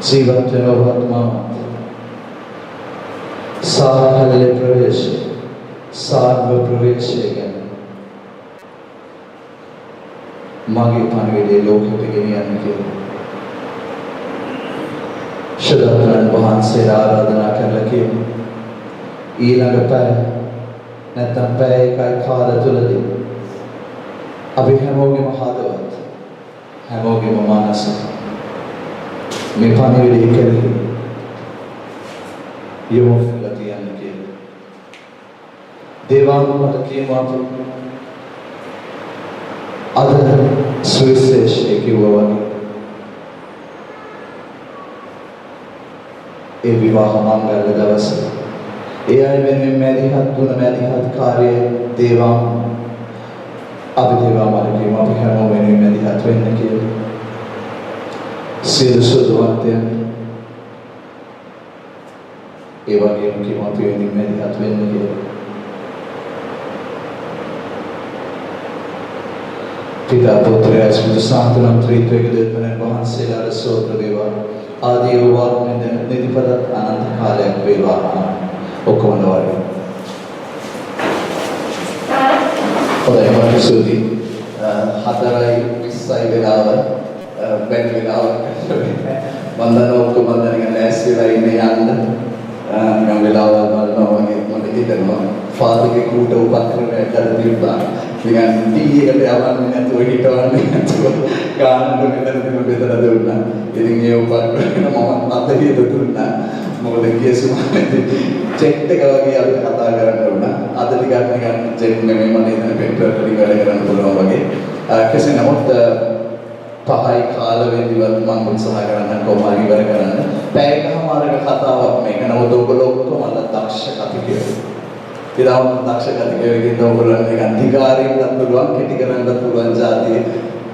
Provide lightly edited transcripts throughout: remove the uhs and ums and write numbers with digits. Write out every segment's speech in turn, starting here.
ජීවත් වෙනවත්ම සාකල්‍ය ප්‍රවේශ සාර්ව ප්‍රවේශය ගැන මගේ පණිවිඩය ලෝකෙට ගෙනියන්න කියලා ශිරාත්‍රාන් වහන්සේ ආරාධනා කරලා කියමු. ඊළඟ පැය නැත්නම් පැය එකයි කාල තුලදී අපි හැමෝගෙම හදවත් හැමෝගෙම මනස මේ පණිවිඩය කෙරෙහි යොමු වෙලා තියන්න කියලා. දේවානුමත කියමු අපි අද සුවිශේෂී කිව්වා වගේ ඒ විවාහ මංගල දවස ඒ අය වෙනුවෙන් මැදිහත් වුණ මැදිහත් කාර්යයේ දේවා අපි දේවාමල කියමු අපි හැමෝම වෙනුවෙන් මැදිහත් වෙන්න කියලා. සියලු සුදුවන්තයන් ඒ වගේම කියමු අපි වෙනුවෙන් මැදිහත් වෙන්න කියලා. පිතා පුත්‍රය ස්තුති සාන්තනම් ත්‍රිත්වයක දෙවියන් වහන්සේලාට ස්තෝත්‍ර වේවා. ආදී වූ නිතිපත අනන්ත කාලයක් වේවා. ඔක්කොම නවරි. ඔය මොකද 4:20 වෙලාව බැරි වෙලාව වන්දන ඔක්කොම වන්දන ලෑස්ති වෙලා ඉන්නේ යන්න නම් වෙලාවල් බලනවා වගේ මට හිතෙනවා ෆාදර්ගේ කූට උපක්‍රමයක් ඇදලා තිබ්බා. නිකන් ටී එකට යවන්නේ නැතුව හිටවන්නේ නැතුව ගානට මෙතන බෙදලා දුන්නා. ඉතින් ඒ උපක්‍රම මම අතේ දුන්නා. මොකද කියසුමානේ චෙක් එක වගේ අපිට කතා කරන්න උන. අද ටිකක් නිකන් චෙක් නෙමෙයි මම ඉතින් පෙට්‍රල් වලින් වැඩ කරන්න පුළුවන් වගේ. කෙසේ නමුත් පහයි කාල වේදිවත් මම උත්සාහ කරන්න කොහොමද ඉවර කරන්න. පැයකමාරක කතාවක් මේක. නමුත් ඔයගොල්ලෝ ඔක්කොම දක්ෂ කතිකයෝ. ඉතින් දක්ෂ කතිකයෝ කියන ඔයගොල්ලෝ නිකන් අධිකාරියෙක්වත් පුළුවන් කෙටි කරන්නත් පුළුවන් જાතිය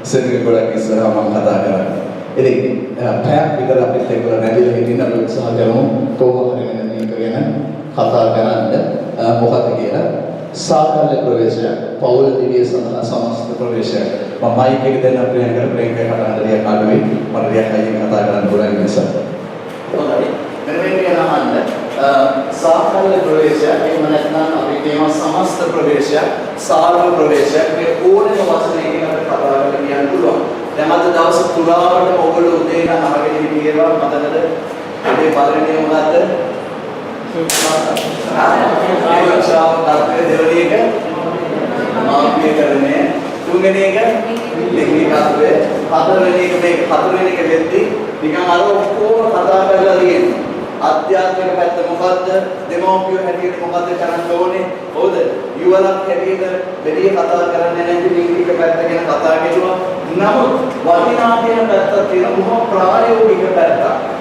සෙනඟ ගොඩක් ඉස්සරහා මම කතා කරන්නේ. ඉතින් පැයක් විතර අපිත් එක්ක නැගිලා හිටින්න අපි උත්සාහ කරමු කොහොම හරි වෙන මේක ගැන කතා කරන්න. මොකද කියලා සාකල්‍ය ප්‍රවේශය පෞල් දිවිය සඳහා සමස්ත ප්‍රවේශය මම මයික් එක දෙන්න ප්‍රියංකර කටහඬ රිය කාඩුවේ මට රියක් අයියෙන් කතා කරන්න පුළුවන් නිසා. හොඳයි. මෙන්න මේ කියන අහන්න සාකල්‍ය ප්‍රවේශය එහෙම නැත්නම් අපි කියනවා සමස්ත ප්‍රවේශය සාර්ව ප්‍රවේශය මේ ඕනෑම වචනයකින් අපිට කතා කරලා කියන්න පුළුවන්. දැන් අද දවස් පුරාවටම ඔයගොල්ලෝ උදේ ඉඳන් අහගෙන ඉඳීවා මතකද? මේ පළවෙනි මොකද්ද? ආයෝෂාව තාත්තේ දෙවෙනි එක මාපිය කරන්නේ තුන්වෙනි එක ලිංගික අත්වේ හතරවෙනි එක මේ හතරවෙනි එක වෙද්දි නිකන් අර ඔක්කොම කතා කරලා තියෙනවා. ආධ්‍යාත්මික පැත්ත මොකද්ද? දෙමෝපියෝ හැටියට මොකද්ද කරන්න ඕනේ? හොද? යුවලක් හැටියට දෙවිය කතා කරන්නේ නැති ලිංගික පැත්ත ගැන කතා කෙරුවා. නමුත් වටිනා කියන පැත්තක් තියෙන බොහොම ප්‍රායෝගික පැත්තක්.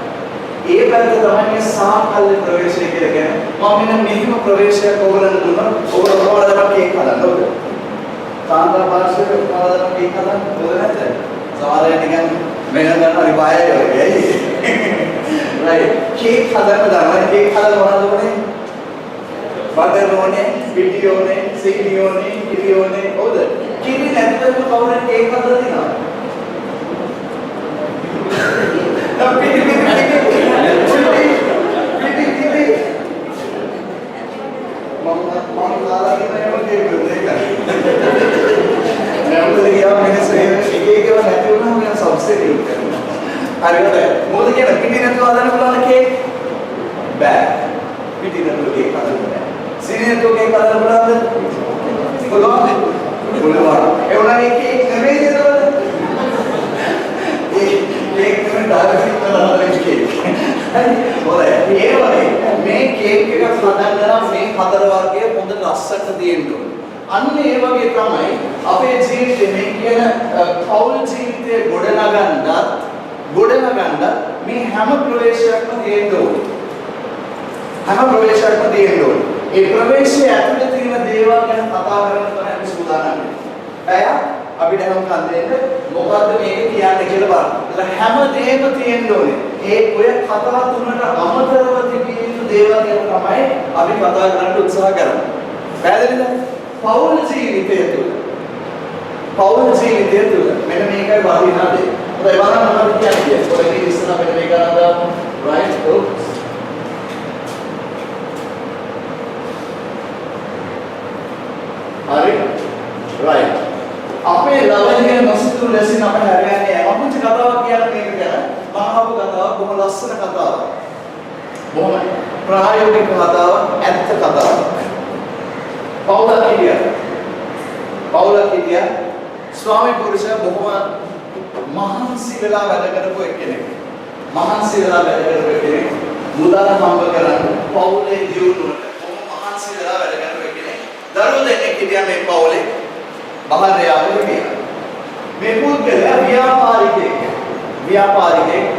ඒ පැත්ත තමයි මේ සාකල්‍ය ප්‍රවේශය කියලා කියන්නේ. මම මෙන්න මෙහිම ප්‍රවේශයක් ඔයගොල්ලන්ට දුන්නා. ඔයගොල්ලෝ කොහොමද කේක් හදන්න ඕද? සාන්ද්‍රා පාර්ශ්වයේ කොහොමද කේක් හදන්න ඕද නැද්ද? සමහර අය නිකන් වෙන ගන්න හරි බයයි වගේ. right කේක් හදන්න දානවා. කේක් හදලා මොනවද ඕනේ? බටර් ඕනේ, පිටි ඕනේ, සීනි ඕනේ, කිරි ඕනේ. හොද? කිරි නැත්නම් කවුරුත් කේක් හදලා දිනනවා. පිටි මොකද කියන පිටි නැතුව හදන්න පුළුවන් කේක් බෑ. පිටි නැතුව කේක් හදන්න බෑ. සීනි නැතුව කේක් හදන්න පුළුවන්ද? පුළුවන්. ඒ වුණානේ කේක් නෙමෙයි නේද? ඒ කේක් නෙමෙයි ඩාර්සින් කරලා කේක්. හොඳයි. ඒ වගේ මේ කේක් එක හදන්න නම් මේ හතර වර්ගයේ හොඳ ලස්සනට තියෙන්න ඕනේ. අන්න ඒ වගේ තමයි අපේ ජීවිතේ මේ කියන පෞල් ජීවිතයේ ගොඩනගන්නත් මේ හැම ප්‍රවේශයක්ම තියෙන්න ඕනේ. හැම ප්‍රවේශයක්ම තියෙන්න ඕනේ. ඒ ප්‍රවේශයේ ඇතුළේ තියෙන දේවල් ගැන කතා කරන්න තමයි අපි සූදානම් වෙන්නේ. අය අපිට නම් කන්දෙන්න මොකද්ද මේක කියන්නේ කියලා බලන්න. ඒක හැම දෙයක්ම තියෙන්න ඕනේ. ඒ ඔය කතා තුනට අමතරව තිබිය යුතු දේවල් ගැන තමයි අපි කතා කරන්න උත්සාහ කරන්නේ. පැහැදිලිද? පෞල් ජීවිතය තුළ මෙන්න මේකයි වටිනා දේ. ඔය බලන්න මම කියන්නේ. ඔය ඉස්සර අපිට මේක අද බොහොම ලස්සන කතාවක්. බොහොම ප්‍රායෝගික කතාවක්, ඇත්ත කතාවක්. පවුලක් හිටියා. ස්වාමි පුරුෂයා බොහොම මහන්සි වෙලා වැඩ කරපු එක්කෙනෙක්. මුදල් හම්බ කරන් පවුලේ දියුණුවට බොහොම මහන්සි වෙලා වැඩ කරපු එක්කෙනෙක්. දරුවෝ දෙන්නෙක් හිටියා මේ පවුලේ. බහරයාව හිටියා. මේ පුද්ගලයා ව්‍යාපාරිකයෙක්.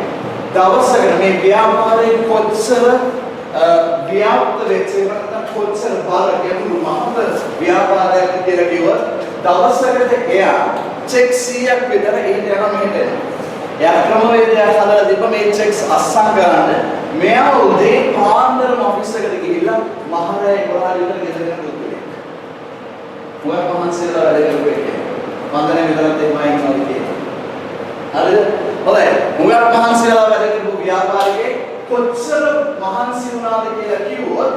දවසකට මේ ව්‍යාපාරයෙන් කොච්චර ව්‍යාප්ත වෙච්ච නැත්නම් කොච්චර බාර ගැඹුරු මහත් ව්‍යාපාරයක් කියලා කිව්වොත් දවසකට එයා චෙක් 100ක් විතර ඊට යනවා මෙහෙට එනවා. එයා ක්‍රමවේදයක් හදලා දීප මේ චෙක්ස් අස්සම් කරන්න මෙයා උදේ පාන්දරම ඔෆිස් එකට ගිහිල්ලා මහරෑ 11 විතර ගෙදර යන පුද්ගලයෙක්. ඔය පහන්සෙලා වැඩ කරපු එකේ වන්දනේ විතරත් එහමයි ඉන්නවා කියන්නේ. හරිද? හොඳයි. මුගක් මහන්සියලා වැඩ කරපු ව්‍යාපාරිකේ කොච්චර මහන්සි වුණාද කියලා කිව්වොත්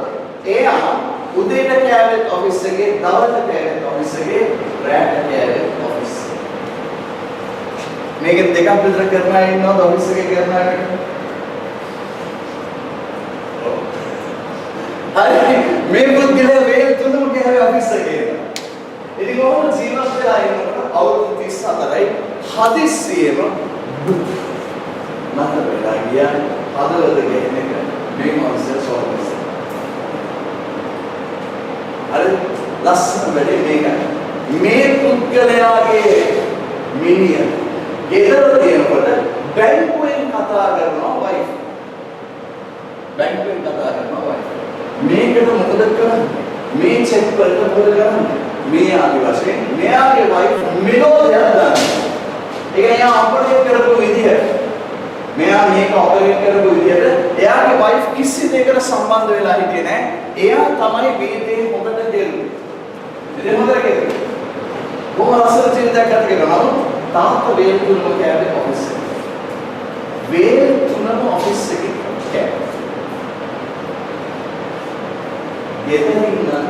එයා උදේට කෑවෙත් ඔෆිස් එකේ, දවල්ට කෑවෙත් ඔෆිස් එකේ, රාත්‍රීට කෑවෙත් ඔෆිස් එකේ. මේක දෙකක් විතර කරන අය ඉන්නවද ඔෆිස් එකේ කරන අය? හරි. මේ පුද්ගලයා වේල් තුනම කෑවේ ඔෆිස් එකේ. ඉතින් කොහොමද ජීවත් වෙලා ඉන්නකොට අවුරුදු 34යි හදිස්සියෙම මට වෙලා ගියා හදවත ගෙන්න එක මේ මොන්ස්ටර් සෝල්ස්. අර ලස්සන වැඩේ මේකයි. මේ පුද්ගලයාගේ මිනිහ ගෙදර තියෙනකොට බැංකුවෙන් කතා කරනවා වයිෆ්. මේකට මොකද කරන්නේ? මේ චෙක් වලට මොකද කරන්නේ? මේ ආදි වශයෙන් මෙයාගේ වයිෆ් මෙලෝදයක් දානවා. ඒක එයා ඔපරේට් කරපු විදිය. මෙයා මේක ඔපරේට් කරපු විදියට එයාගේ වයිෆ් කිසි දෙයකට සම්බන්ධ වෙලා හිටියේ නැහැ. එයා තමයි මේ දේ හොඳට දෙන්නේ. ඉතින් හොඳට කෙරුවේ. කොහොම රසල ජීවිතයක් ගත කරනවා. තාත්තා වේල් තුනම කෑවේ ඔෆිස් එකේ. වේල් තුනම ඔෆිස් එකේ කෑවේ. ගෙදරින් නම්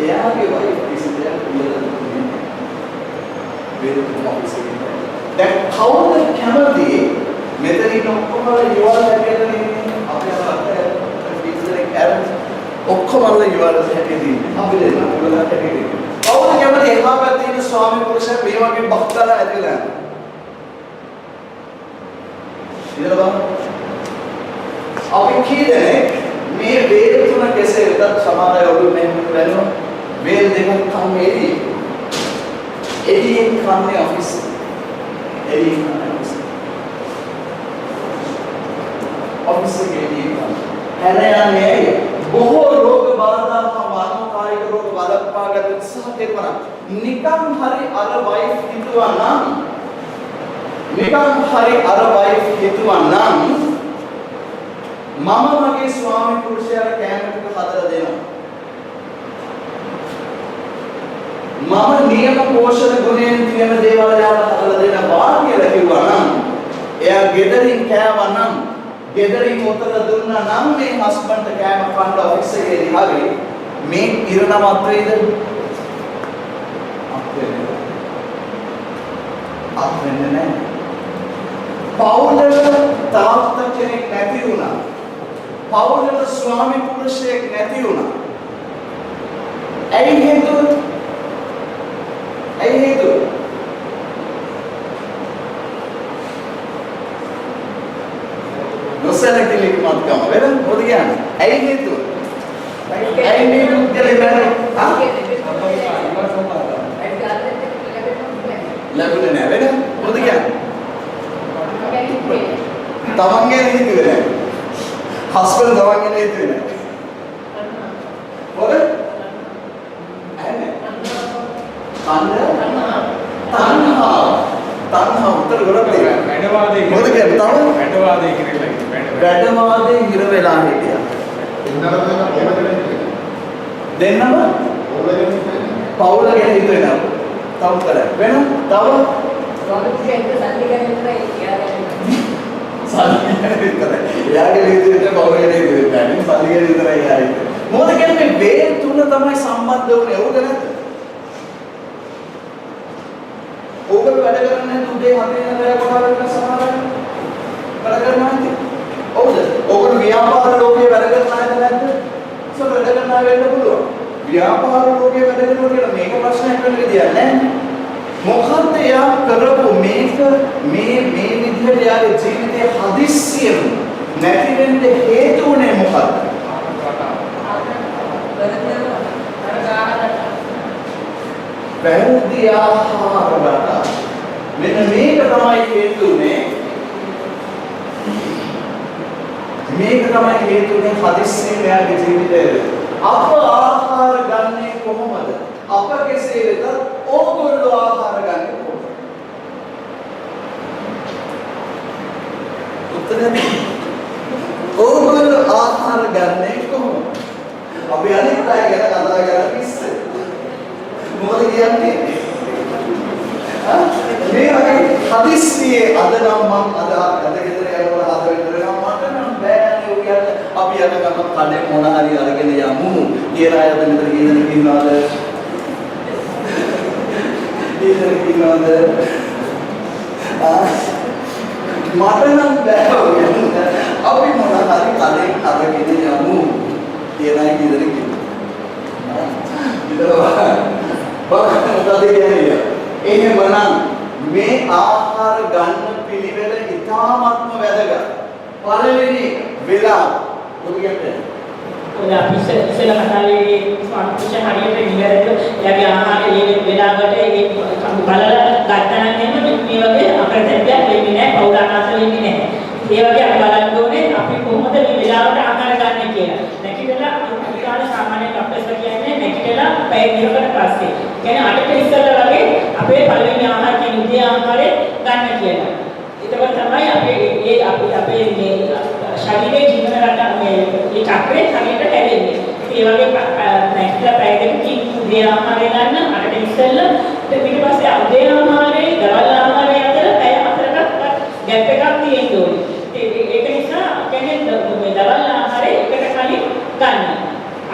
එයාගේ වයිෆ් කිසි දෙයක් කියලා දුන්නේ නැහැ. දැන් කවුද කැමති මෙතනින් ඔක්කොම යවල් හැටියට ඉන්නේ අපේ අතේ ෆීචර් එක ඔක්කොම යවල් හැටියට ඉන්නේ අපි දෙන්න ඔයගොල්ලෝ හැටියට ඉන්නේ. කවුද කැමති එහා පැත්තේ ඉන්න ස්වාමි පුරුෂයා මේ වගේ බක්තලා ඇදලා යනවා. ඉතින් බලන්න අපි කියන්නේ මේ වේල් තුන කෙසේ වෙතත් සමහර අය ඔළුව මෙහෙම වෙනවා. වේල් දෙකක් කන්නේ එදී කන්නේ ඔෆිස්. ඔෆිස් එකේ හැරයන්නේ බොහෝ රෝග බාධා මානසික රෝග බලපාගත් උත්සාහ කරනවා. නිකන් හරි අර වයිෆ් හිතුවා නම් මම මගේ ස්වාමි පුරුෂයාට කෑම ටික හදලා දෙනවා. මම නියම පෝෂණ ගුණයෙන් තියෙන දේවල් යාට හදලා දෙනවා කියලා කිව්වා නම් එයා ගෙදරින් කෑවා නම් ගෙදරින් උතර දුන්නා නම් මේ හස්බන්ඩ් කෑම කන්න ඔෆිස් එකේදී හරි මේ ඉරණමත් වේද? අපෙන්නේ නැහැ. පවුලේ තාත්තා කෙනෙක් නැති වුණා. පවුලේ ස්වාමි පුරුෂයෙක් නැති වුණා. ඇයි හේතුව? නොසලකලික් මත්කම වෙන මොකද කියන්නේ? ඇයි හේතුව? ඇයි මේ පුද්ගලයා බැරි? ලැබුණේ නැහැ වෙන මොකද කියන්නේ? තමන්ගේ හිතුවේ නැහැ. හස්බන්ඩ් තමන්ගේ හිතුවේ නැහැ. මොකද? තණ්හා උත්තර ගොඩක් තියෙනවා. වැඩවාදේ මොකද කියන්නේ? තව වැඩවාදේ කියලා කියන්නේ. වැඩවාදේ හිර වෙලා හිටියා. දෙන්නම පවුල ගැන හිතුවේ නෑ. තව උත්තර වෙන තව එයාගේ විදිහට පවුල ගැන හිතුවේ නෑ. සල්ලි ගැන විතරයි යාරි. මොකද කියන්නේ මේ වේල් තුන තමයි සම්බන්ධ වුනේ. උඩ නැද්ද? ඔබ වැඩ කරන්නේ උදේ 7 ඉඳලා රෑ 12 වෙනකන් සමහර වැඩ ව්‍යාපාර ලෝකේ වැඩ කරන අයද නැද්ද? සෝ වැඩ කරන අය වෙන්න පුළුවන්. ව්‍යාපාර ලෝකේ වැඩ කරනවා කියලා මේක ප්‍රශ්නයක් වෙන්න විදියක් නැහැ. මොකද්ද යා කරපු මේක මේ විදිහට යාගේ ජීවිතයේ හදිස්සියෙම නැති වෙන්න හේතු උනේ මොකද්ද? වැරදි ආහාර රටා. මෙන්න මේක තමයි හේතු උනේ. මේක තමයි හේතු උනේ හදිස්සියෙම යාගේ ජීවිතේ. අප ආහාර ගන්නේ කොහොමද? අප කෙසේ වෙතත් ඕගොල්ලෝ ආහාර ගන්නේ කොහොමද? උත්තරේ ඕගොල්ලෝ ආහාර ගන්නේ කොහොමද? අපි අනිත් අය ගැන කතා කරලා ඉස්සේ. මොකද කියන්නේ? මේ වගේ හදිස්සියේ අද නම් මම අද ගෙදර යනකොට හද වෙනතර නම් මට නම් බෑනේ උයන්න අපි යන ගමන් කඩේ මොන හරි අරගෙන යමු කියලා අයද මෙතන කියන කිව්වාද? කිව්වාද? මට නම් බෑ උයන්න අපි මොන හරි කඩේ අරගෙන යමු කියලා කිව්වද කිව්වා. මොකද කියන්නේ? එහෙමනම් මේ ආහාර ගන්න පිළිවෙල ඉතාමත්ම වැදගත්. පළවෙනි වෙලාව මොකද කියන්නේ? ඔය අපි ඉස්සෙල්ලා කතාවේ ස්වාමීන් හරියට නිවැරදිව එයාගේ ආහාරය මේ වෙලාවට ඒ බලලා ගත්තා නම් එහෙම මේ වගේ අපරදැප්පයක් වෙන්නේ නැහැ, පෞරාකාශ වෙන්නේ නැහැ. ඒ වගේ අපි බලන්න ඕනේ අපි කොහොමද මේ වෙලාවට ආහාර ගන්න කියලා. නැතිදලා අනිවාර්ය සාමාන්‍ය ડોක්ටර්ස් කියන්නේ නැතිදලා පැය දෙකකට පස්සේ. කියන්නේ අටට ඉස්සෙල්ලා වගේ අපේ පළවෙනි ආහාර කියන උදේ ආහාරය ගන්න කියලා. එතකොට තමයි අපේ මේ ශරීරයේ ජීවන රටාව මේ චක්‍රය හරියට හැදෙන්නේ. ඒ වගේ නැතිදලා පැය දෙකකින් උදේ ආහාරය ගන්න අටට ඉස්සෙල්ලා ඊට පස්සේ උදේ ආහාරයේ දවල් ආහාරය අතර පැය 4කට ගැප් එකක් තියෙන්න ඕනේ. ඒක නිසා කියන්නේ මේ දවල් ආහාරය එකට කලින් ගන්න.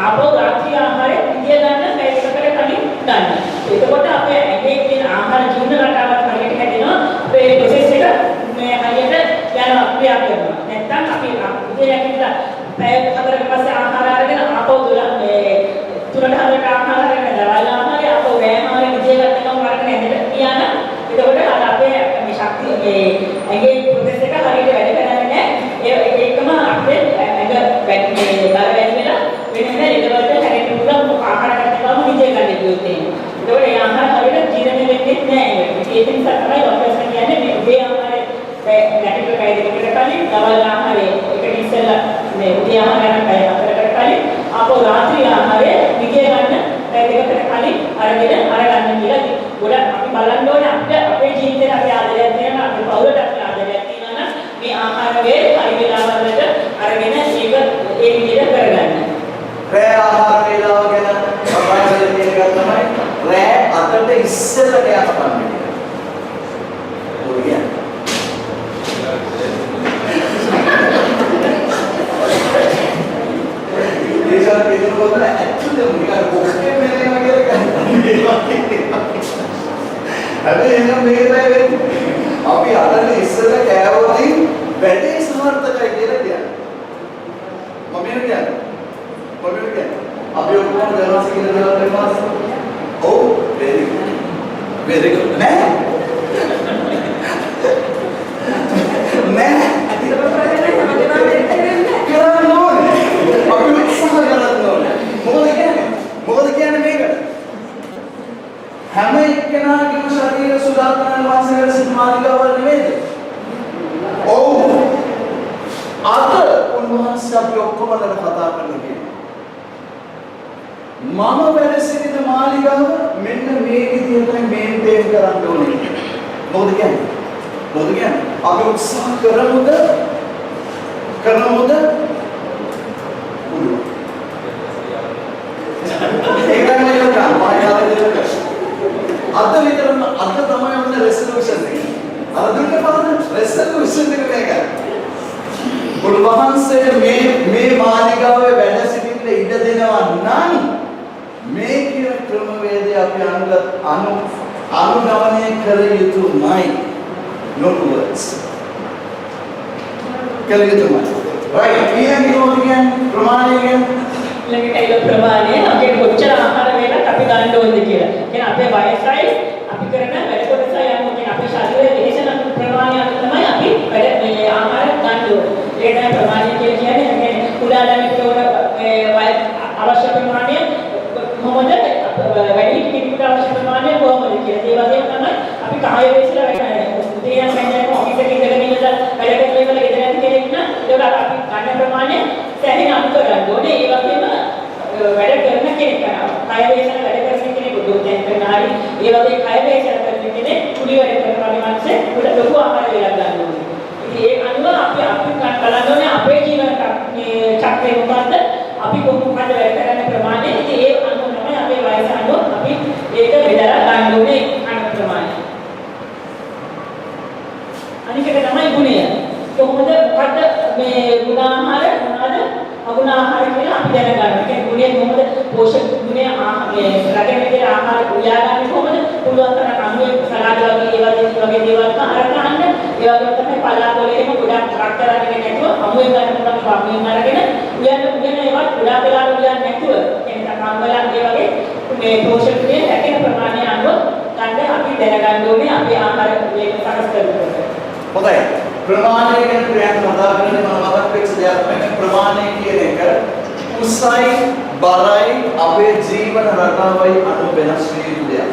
ආපහු රාත්‍රී ආහාරය විදිය ගන්න පැය දෙකකට කලින් ගන්න. එතකොට අපේ ඇඟේ තියෙන ආහාර ජීවන රටාවත් හරියට හැදෙනවා. අපේ ප්‍රොසෙස් එක මේ හරියට යනවා ක්‍රියා කරනවා. නැත්නම් අපි උදේ නැගිටලා පැය 4කට පස්සේ ආහාර අරගෙන ආපහු තුනට හතරට ආහාර අරගෙන දවල් ආහාරය ආපහු වෑයම ආහාරය විදිය ගන්න ගමන් අරගෙන ඇඳට ගියා නම් එතකොට අර අපේ මේ ශක්තිය මේ ඇඟේ ප්‍රොසෙස් එක හරියට වැඩ කරන්නේ නැහැ. ඒකම අපේ ඇඟ මේ බර වැඩි වෙලා වෙන ඉඩවලට හැරෙන්න පුළුවන් ආහාර ගන්න බව විදිය ගන්න කිව්වොත් එහෙම. ඒකෝට ඒ ආහාර හරියට ජීර්ණ වෙන්නේ නැහැ. ඒක නිසා තමයි ડોක්ටර්ස් කියන්නේ මේ උදේ ආහාරය නැතිව පැය දෙකකට කලින් දවල් ආහාරය එකට ඉස්සෙල්ලා මේ උදේ ආහාරය පැය 4කට කලින් ආපහු රාත්‍රී ආහාරය විදිය ගන්න පැය දෙකකට කලින් අරගෙන අරගන්න කියලා. ගොඩක් අපි බලන්න ඕනේ අපේ ජීවිතේ අපි ආදරයක් තියෙනවා අපේ පවුලට අපි ආදරයක් තියෙනවා නම් මේ ආහාර වේ හරි වෙලාවලට අරගෙන ඒක ඒ විදිහට කරගන්න. රෑ ආහාර වේලාව ගැන අපහසු කියන එක තමයි රෑ 8ට ඉස්සෙල්ලට යන කන්නේ. මොකද දේශන කෙනෙකුට ඇත්තටම නිකන් කොක්කේ මෙලේම කියලා හැබැයි එහෙනම් මේක තමයි වෙන්නේ. අපි 8ට ඉස්සෙල්ලා කෑවොතින් වැඩේ සාර්ථකයි කියලා කියන්නේ. මම කියන්නේ අපි ඔක්කොම දවස් කියලා දේවල් කරනවා. ඔව් very good නෑ කරන්න ඕනේ. අපි උත්සාහ කරන්න ඕනේ. මොකද කියන්නේ මේකට හැම එක්කෙනාගේම ශරීර සුදාත්මන වාසය සිතමාලිකාවල් නෙමෙයිද? ඔව් අද උන්වහන්සේ අපි ඔක්කොම ගැන කතා කරන්නේ මම වැඩ සිටින මාලිගාව මෙන්න මේ විදිහටයි මේන්ටේන් කරන්න ඕනේ. මොකද කියන්නේ? අපි උත්සාහ කරමුද? පුළුවන්. ඒකයි මම කියන්නේ. අද විතරම අද තමයි අපේ රෙසලූෂන් එක. අර දුන්න පාන රෙසලූෂන් එක මේකයි. උන්වහන්සේ මේ මාලිගාවේ වැඩ සිටින්න ඉඩ දෙනවා නම් මේ කියන ක්‍රමවේදය අපි අනුගමනය කර යුතුමයි. No words. කළ යුතුමයි. right ඊළඟ කියන්නේ ප්‍රමාණය කියන්නේ ළඟට ඒක ප්‍රමාණය අපේ කොච්චර ආහාර වේලක් අපි ගන්න ඕනද කියලා. කියන්නේ අපේ වයසයි අපි කරන වැඩ කොටසයි අනුව කියන්නේ අපේ ශරීරයේ වෙනසන ප්‍රමාණය අනුව තමයි අපි වැඩ මේ ආහාර ගන්න ඕනේ. ඒක තමයි ප්‍රමාණය කියලා කියන්නේ. ඒ කියන්නේ කුඩා ළමයෙකුට ඕන අවශ්‍ය ප්‍රමාණය කොහොමද වැඩි කෙනෙකුට අවශ්‍ය ප්‍රමාණය කොහොමද කියලා. ඒ වගේම තමයි අපි කාය වේශලා වැඩ උදේ යන මැදට ඔෆිස් එකේ ඉඳගෙන ඉඳලා වැඩ කරන එක ගෙදර යන කෙනෙක් නම් ඒක අපි ගන්න ප්‍රමාණය සෑහෙන අනුව ගන්න ඕනේ. ඒ වගේම වැඩ කරන කෙනෙක් කය වේශන වැඩ කරන කෙනෙක් උදේ කරන හරි ඒ වගේ කය වේශන කරන කෙනෙක් කුඩි වැඩ කරන වගේ මිනිස්සේ උඩ ලොකු ආහාර වේලක් ගන්න ඕනේ. ඉතින් ඒ අනුව අපි බලන්න ඕනේ අපේ ජීවන චක්‍රය මොකද්ද? අපි කොහොමද වැඩ කරන ප්‍රමාණය. ඉතින් ඒ අනුව තමයි අපේ වයස අනුව අපි ඒක බෙදලා ගන්න ඕනේ අනුව ප්‍රමාණය. අනික එක තමයි ගුණය. කොහොමද මොකද්ද මේ ගුණ ආහාර මොනවාද අගුණ ආහාර කියලා අපි දැනගන්න. ඒ කියන්නේ ගුණය කොහොමද පෝෂක ගුණය මේ රැගෙන විදිහට ආහාර උයාගන්නේ කොහොමද? පුළුවන් තරම් අමුවේ සලාද වගේ වගේ දේවල් අරගන්න. ඒ වගේම තමයි පලාකොලේම ගොඩක් ට්‍රක් කරගෙන නැතුව අමුවේ ගන්න පුළුවන් පම්මින් අරගෙන උයන ඒවත් ගොඩක් වෙලා උයන්නේ නැතුව එතන කම්බලන් ඒ වගේ මේ පෝෂක ගුණය රැගෙන ප්‍රමාණය අනුව ගන්න අපි දැනගන්න ඕනේ අපි ආහාර මේ සකස් කරනකොට. හොඳයි ප්‍රමාණය ගැන ප්‍රයත්න කතා කරන්නේ මම මතක් වෙච්ච දෙයක් තමයි ප්‍රමාණය කියන එක උසයි බරයි අපේ ජීවන රටාවයි අනුව වෙනස් විය යුතු දෙයක්.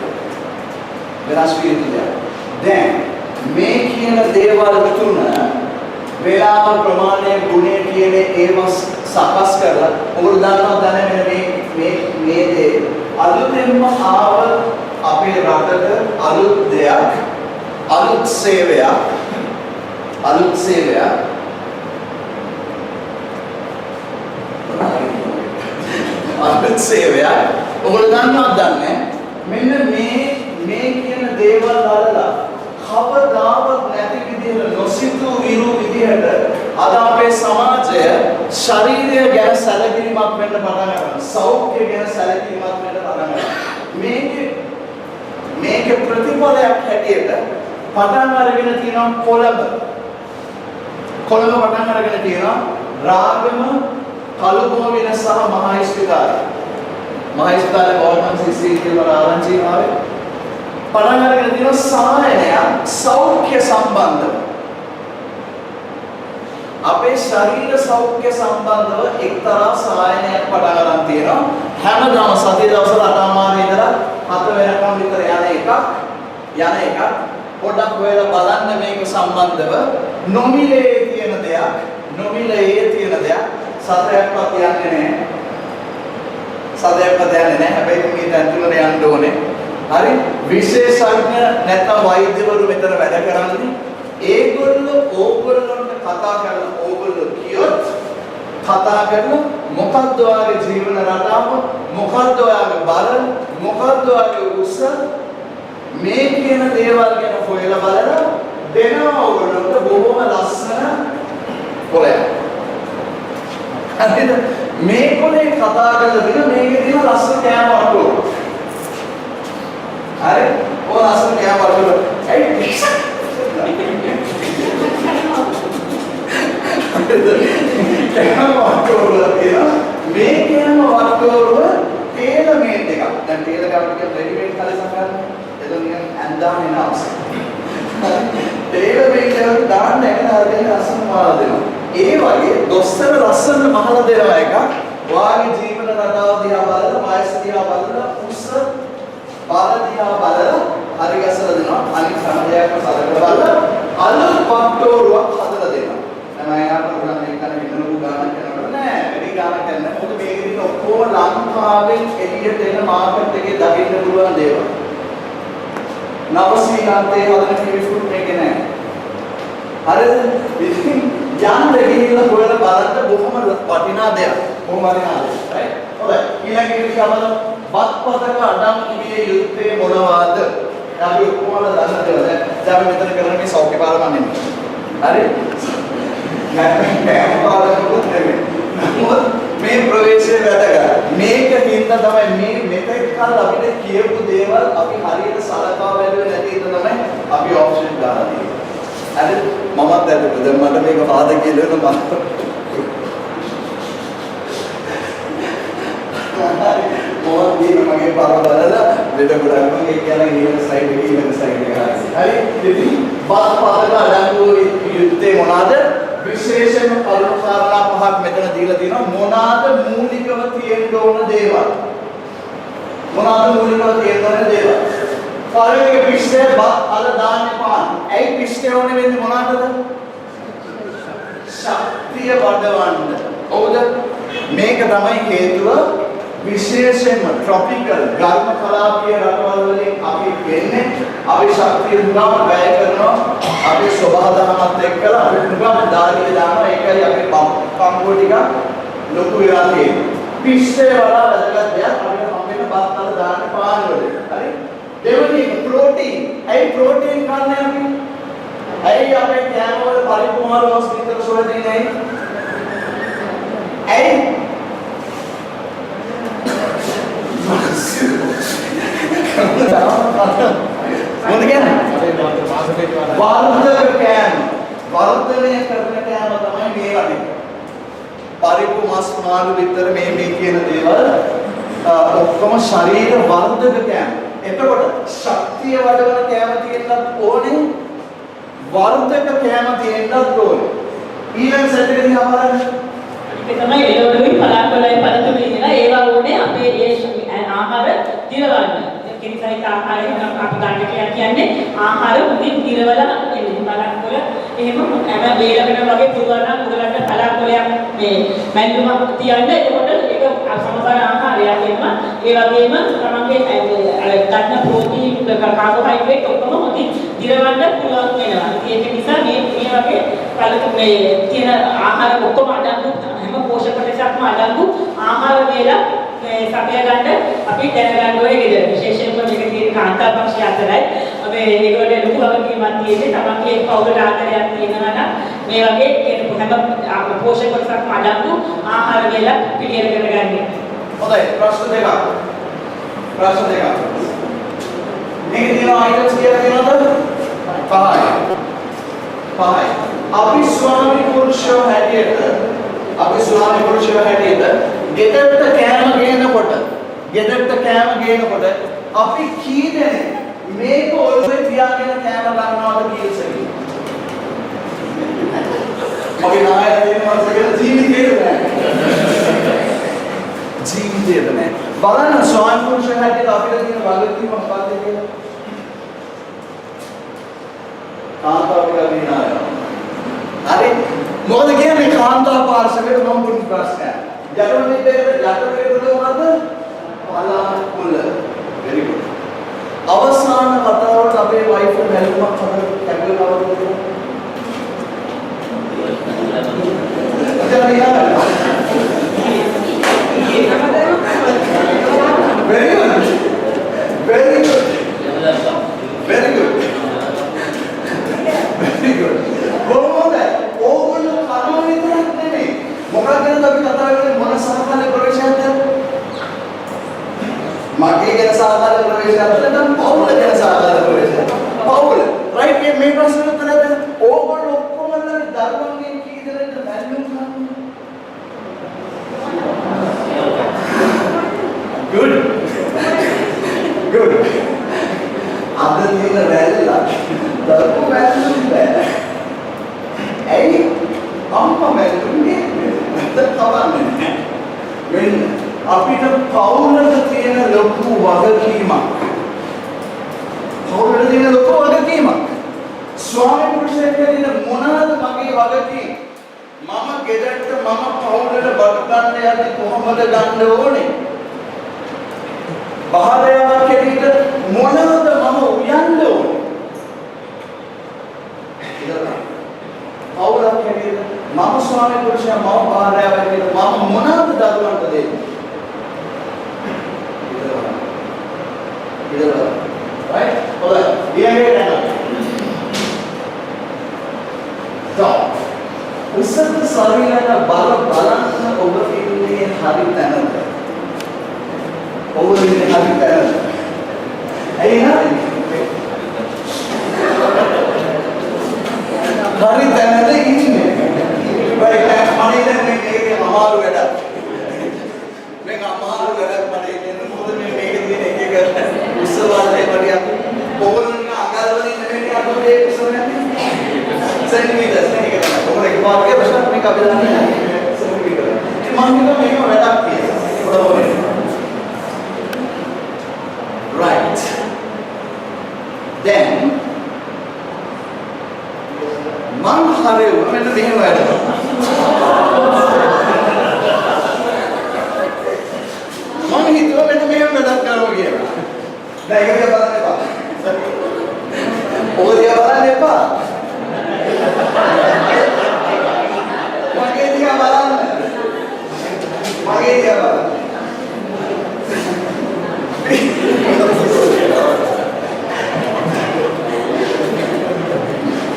වෙනස් විය යුතු දෙයක්. දැන් මේ කියන දේවල් තුන වේලාව ප්‍රමාණය ගුණය කියන ඒවා සකස් කරලා ඔයගොල්ලෝ දන්නවා දැන් මේ දේ අලුතෙන්ම ආව අපේ රටට අලුත් දෙයක් අලුත් සේවයක් අලුත් සේවයක් ඔයගොල්ලෝ දන්නවද දන්නේ මෙන්න මේ කියන දේවල් වලලා කවදාවත් නැති විදිහට නොසිතූ විරු විදිහට අද අපේ සමාජය ශරීරය ගැන සැලකිලිමත් වෙන්න පටන් ගන්නවා සෞඛ්‍ය ගැන සැලකිලිමත් වෙන්න පටන් ගන්නවා මේකේ ප්‍රතිඵලයක් හැටියට පටන් අරගෙන තියෙනවා කොළඹ පටන් අරගෙන තියෙනවා රාගම කළුගෝවිල සහ මහා ඉස්පිතාලය ගෝල්ඩන් සිසි කියලා ආරංචි ආවේ පටන් අරගෙන තියෙනවා සායනය සෞඛ්‍ය සම්බන්ධව අපේ ශරීර සෞඛ්‍ය සම්බන්ධව එක්තරා සායනයක් පටන් ගන්න තියෙනවා හැමදාම සතිය දවසට 8:00 ඉඳලා 7 වෙනකම් විතර යන එකක් පොඩක් හොයලා බලන්න මේක සම්බන්ධව නොමිලේ තියෙන දෙයක් සතයක්වත් යන්නේ නැහැ හැබැයි මේ දැන්තුලට යන්න ඕනේ හරි විශේෂඥ නැත්නම් වෛද්‍යවරු මෙතන වැඩ කරන්නේ ඒගොල්ලෝ ඕගොල්ලන්ට කතා කරලා ඕගොල්ලෝ කියොත් කතා කරලා මොකද්ද ඔයාගේ ජීවන රටාව මොකද්ද ඔයාගේ බල මොකද්ද ඔයාගේ උස මේ කියන දේවල් ගැන හොයලා බලලා දෙනවා ඔයගොල්ලන්ට බොහොම ලස්සන පොලයක්. හරිද? මේ පොලේ කතා කරලා දෙන මේකේ තියෙන ලස්සන කෑම වටුව. හරි? ඔය ලස්සන කෑම වටුව. ඒ කෑම වටුව තියෙනවා. මේ කෑම වටුව තේල මේත් එකක්. දැන් තේල ගන්න කියන රෙඩිමේඩ් කලේ සංගන්න එතනින් ඇඳානේ නවස. තේල මේක දාන්න නැගෙන අරගෙන ලස්සන මාලා දෙනවා. ඒ වගේ දොස්තර ලස්සන මහලා දෙනවා එකක්. වාගේ ජීවන රටාව දිහා බලලා වයස දිහා බලලා උස බල දිහා බලලා හරි ගැසලා දෙනවා. අනිත් හැම දෙයක්ම සලකලා බලලා අලුත් පට්ටෝරුවක් හදලා දෙනවා. දැන් මම යාට උගන් එක කන වින්නු ගානක් කරනකොට නෑ වැඩි ගානක් කරන්න. මොකද මේකෙදි ඔක්කොම ලංකාවෙන් එළියට එන මාකට් එකේ දකින්න පුළුවන් දේවල්. නව ශ්‍රී ලාංකේය හදන ෆිල්ම් මේක නෑ. හරිද? ඉතින් යන්න ගිහිල්ලා හොයලා බලන්න බොහොම වටිනා දෙයක්. බොහොම වටිනා දෙයක්. right? හොඳයි. ඊළඟ එක තමයි බත්පතක අඩම් කිවියේ යුත්තේ මොනවාද? අපි ඔක්කොම දන්න දේවල්. දැන් අපි මෙතන කරන්නේ සෞඛ්‍ය පාලනය නෙමෙයි. හරි? නෑ පාලනකුත් නෙමෙයි. නමුත් මේ ප්‍රවේශයේ වැදගත්. මේක හින්ද තමයි මේ මෙතෙක් කල් අපිට කියපු දේවල් අපි හරියට සලකා බැලුවේ නැති හින්දා තමයි අපි ඔප්ෂන් ගන්න තියෙන්නේ. හරි? මමත් දැක්කද දැන් මට මේක පාද කියලා මම මොකද මේ මගේ පාර බලලා දෙඩ ගොඩක් මම ඒ කියන්නේ ඊළඟ ස්ලයිඩ් එකේ ඊළඟ ස්ලයිඩ් එක හරි. ඉතින් බාත් පාදක අඩංගු යුත්තේ මොනවාද? විශේෂයෙන්ම කරුණු කාරණා පහක් මෙතන දීලා තියෙනවා. මොනවාද මූලිකව තියෙන්න ඕන දේවල්? මොනවාද මූලිකව තියෙන්න ඕන දේවල්? පළවෙනි එක පිස්සේ බත් අල දාන්නේ පාන. ඇයි පිස්සේ ඕනේ වෙන්නේ මොනවාටද? ශක්තිය වඩවන්න. හවුද? මේක තමයි හේතුව. විශේෂයෙන්ම ට්‍රොපිකල් ගර්ම කලාපීය රටවල් වලින් අපි වෙන්නේ අපි ශක්තිය දුරම වැය කරනවා අපේ ස්වභාවධර්මات එක්කලා අපි දුරම දාරිය දානවා ඒකයි අපේ පම්පුව ටික ලොකු වෙලා තියෙන්නේ පිස්සේ වල වැදගත් දෙයක් අපිට හම්බෙන බත්තල දාන්න පාන වල හරි දෙවෙනි ප්‍රෝටීන් ඇයි ප්‍රෝටීන් කන්නේ අපි ඇයි අපේ කෑම වල පරිපූර්ණ රස විතර සොය දෙන්නේ ඇයි මොකද කියන්නේ? වර්ධක කෑම. වර්ධනය කරන කෑම තමයි මේ වගේ. පරිප්පු මස් මාළු විතර මේ කියන දේවල් ඔක්කොම ශරීර වර්ධක කෑම. එතකොට ශක්තිය වඩවන කෑම තියෙන්නත් ඕනේ. වර්ධක කෑම තියෙන්නත් ඕනේ. ඊළඟ සැට එක දිහා බලන්න. ඒක තමයි එළවලුයි පළාත්වලයි පළතුරු ඉඳලා ඒවා ඕනේ අපේ ඒ ආහාර දිරවන්න. කිරිසයිත ආහාරය නම් අපි ගන්න කියන්නේ ආහාර උදින් දිරවලා එන්නේ පළාත්වල එහෙම හැම වේලකට වගේ පුරවන උගලන්ට පළාත්වලයක් මේ මැල්ලුමක් තියන්න එතකොට ඒක සමබර ආහාරයක් එන්න ඒ වගේම තමන්ගේ ගන්න ප්‍රෝටීන් කාබෝහයිඩ්‍රේට් ඔක්කොම උදින් දිරවන්න පුළුවන් වෙනවා. ඒක නිසා මේ වගේ පළතුරු මේ තියෙන ආහාර ඔක්කොම අඩංගු पोषक प्रतिशत अडंगू आहार वेला सभ्य गंड අපි දැනගන්න ඕනේ ගෙදර විශේෂයෙන්ම මේක තියෙන කාන්තා පක්ෂය අතරයි අපි ඒකට ලොකු වගකීමක් තියෙන්නේ තමන්ගේ පෞද්ගලික ආදරයක් තියෙනවා නම් මේ වගේ හැම පෝෂක කොටසක් අඩංගු ආහාර වේලා පිළියෙල කරගන්න. හොඳයි ප්‍රශ්න දෙකක් මේක තියෙන අයිටම්ස් කියලා තියෙනවද? පහයි අපි ස්වාමි පුරුෂයෝ හැටියට ගෙදරට කෑම ගේනකොට අපි කී දෙනෙක් මේක ඔළුවේ තියාගෙන කෑම ගන්නවද කියලා මගේ නායක දෙනවා කියලා ජීවිතේද නෑ බලන්න ස්වාමි පුරුෂය හැටියට අපිට තියෙන වගකීම මොකක්ද කියලා කාන්තාවගේ දිනාය හරි මොකද කියන්නේ කාන්තා පාර්ශවයට මම පුරුදු ප්‍රශ්නයක්. යටවෙලෙද මොකද? පලාකුල. very good. අවසාන කතාවට අපේ වයිෆ් මැල්ලුමක් හදලා කැපලා කවද? very good. ඕගොල්ලෝ කනවා විතරක් නෙමෙයි. මොකක්ද අපි කතා කරන්නේ මොන සහකාර ප්‍රවේශයක්ද? මගේ ගැන සහකාර ප්‍රවේශයක්ද නැත්නම් පෞල ගැන සහකාර ප්‍රවේශයක්ද? පෞල. රයිට් මේ ප්‍රශ්නෙට උත්තර දෙන්න. ඕගොල්ලෝ ඔක්කොම ධර්මයෙන් කී දෙනෙක්ද මැල්ලුම් කරන්නේ? Good. අද දින රැල්ලා ධර්ම මැල්ලුම් බෑ. ඇයි අම්මා මැල්ලුන්නේ නැත්නම් වෙන අපිට පෞලක තියෙන ලොකු වගකීමක් ස්වාමි පුරුෂයෙක් කියන මොනවාද මගේ වගකීම මම ගෙදරට මම පෞලට බඩු ගන්න යද්දි කොහොමද ගන්න ඕනේ බාහිරයක් කෙරෙහිද මොනවාද මම උයන්න ඕනේ පෞලක් හැටියට මම ස්වාමි පුරුෂයා මම භාර්යාව හැටියට මම මොනවද දරුවන්ට දෙන්නේ? ඉතල. right? හොඳයි. ඊළඟට යනවා. උසස් ශරීරයට බලන්න ඔබ ඉන්නේ හරි තැනද? ඔබ ඉන්නේ හරි තැනද? ඇයි හරි? හරි තැනද ඉන්නේ. බයි මම දැන් මේක අමාරු වැඩක්. මේක අමාරු වැඩක් මට කියන්නේ මොකද වලිය ඕගොල්ලෝ අඟල් වලින් නෙමෙයි අතේ ප්‍රශ්න නැති සෙන්ටිමීටර්ස් නේ ඒක තමයි. ඔයගොල්ලෝ එකපාරට ප්‍රශ්න මේක අපි දන්නේ සෙන්ටිමීටර. ඉතින් මම හිතුවා මේක වැඩක් කියලා. ඔතන right. Then මං හරේ මෙන්න මෙහෙම වැඩ කරනවා. මම හිතුවා මෙන්න මෙහෙම වැඩක් කරනවා කියලා. දැන් ඒක දිහා බලන්න එපා. ඔය දිහා බලන්න එපා. මගේ දිහා බලන්න. මගේ දිහා බලන්න.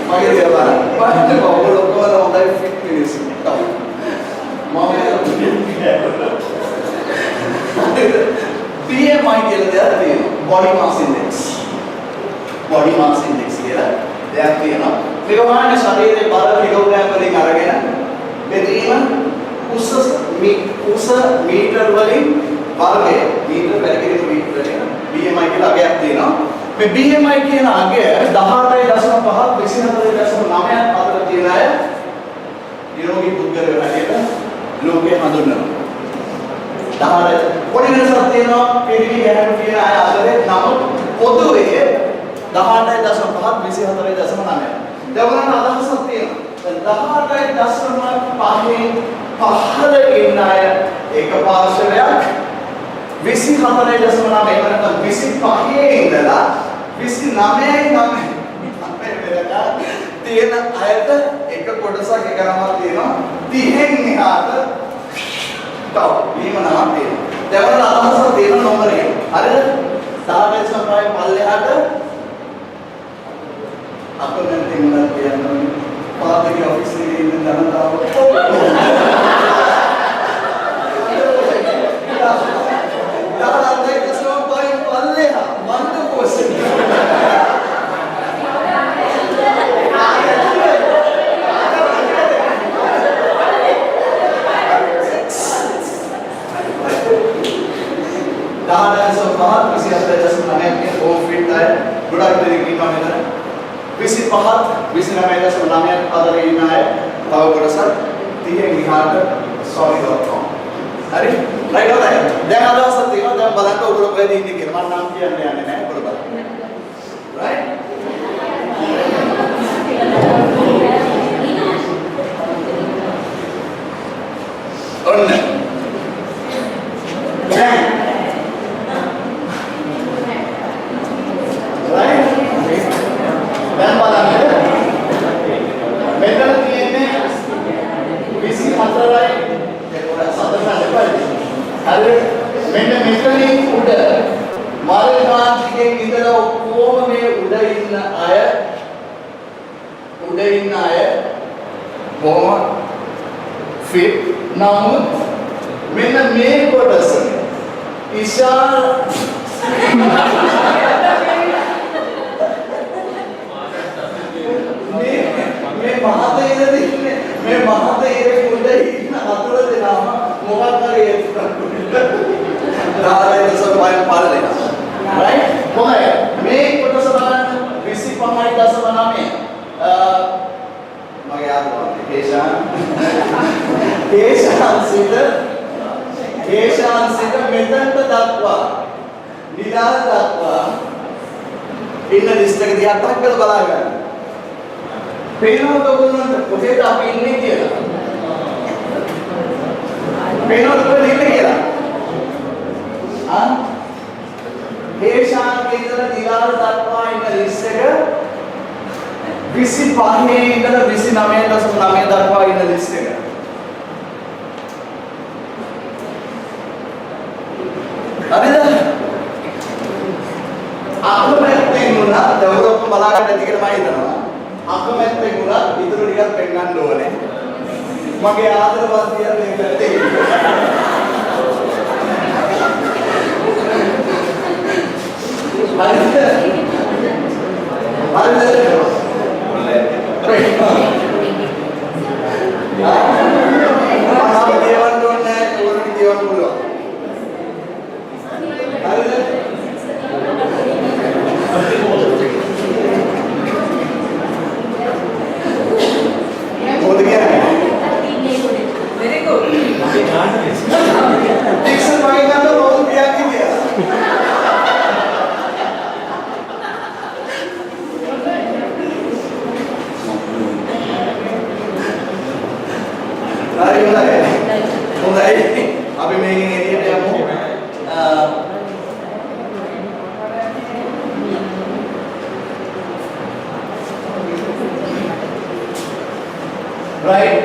මගේ දිහා බලන්න. බලන්න ඔයගොල්ලෝ ඔක්කොම හොඳයි ෆිට මිනිස්සු. BMI කියලා දෙයක් තියෙනවා. Body mass index. Body mass index කියලා දෙයක් තියෙනවා. මේක වහන්න ශරීරයේ බර කිලෝග්‍රෑම් වලින් අරගෙන බෙදීම උස මීටර වලින් වර්ගය මීටර වැඩිගෙන මීටර වලින් BMI කියලා අගයක් තියෙනවා. මේ BMI කියන අගය 18.5 24.9 අතර තියෙන අය නිරෝගී පුද්ගලයෝ හැටියට ලෝකයේ හඳුන්වනවා. 10 පොඩි වෙනසක් තියෙනවා පිළිවි ගැනීම කියන අය අතරේ නමුත් පොදුවේ 18.5 24.9. දෙවන අදහසක් තියෙනවා. 18.5 පහළ ඉන්න අය එක පාර්ශවයක් 24.9 වෙනකම් 25 ඉඳලා 29.9 තියෙන අයට එක කොටසක් එක නමක් තියෙනවා 30න් එහාට තව වීමනාවක් තියෙනවා. දෙවන අදහසක් තියෙන නම්බර එක. හරිද? 10.5 පල්ලෙහාට අපෙන් දෙන්නා කියන්නේ පාතික ඔෆිස් එකේ ඉන්න ජනතාව හරි හොඳයි. හොඳයි. අපි මේකෙන් එළියට යමු. right.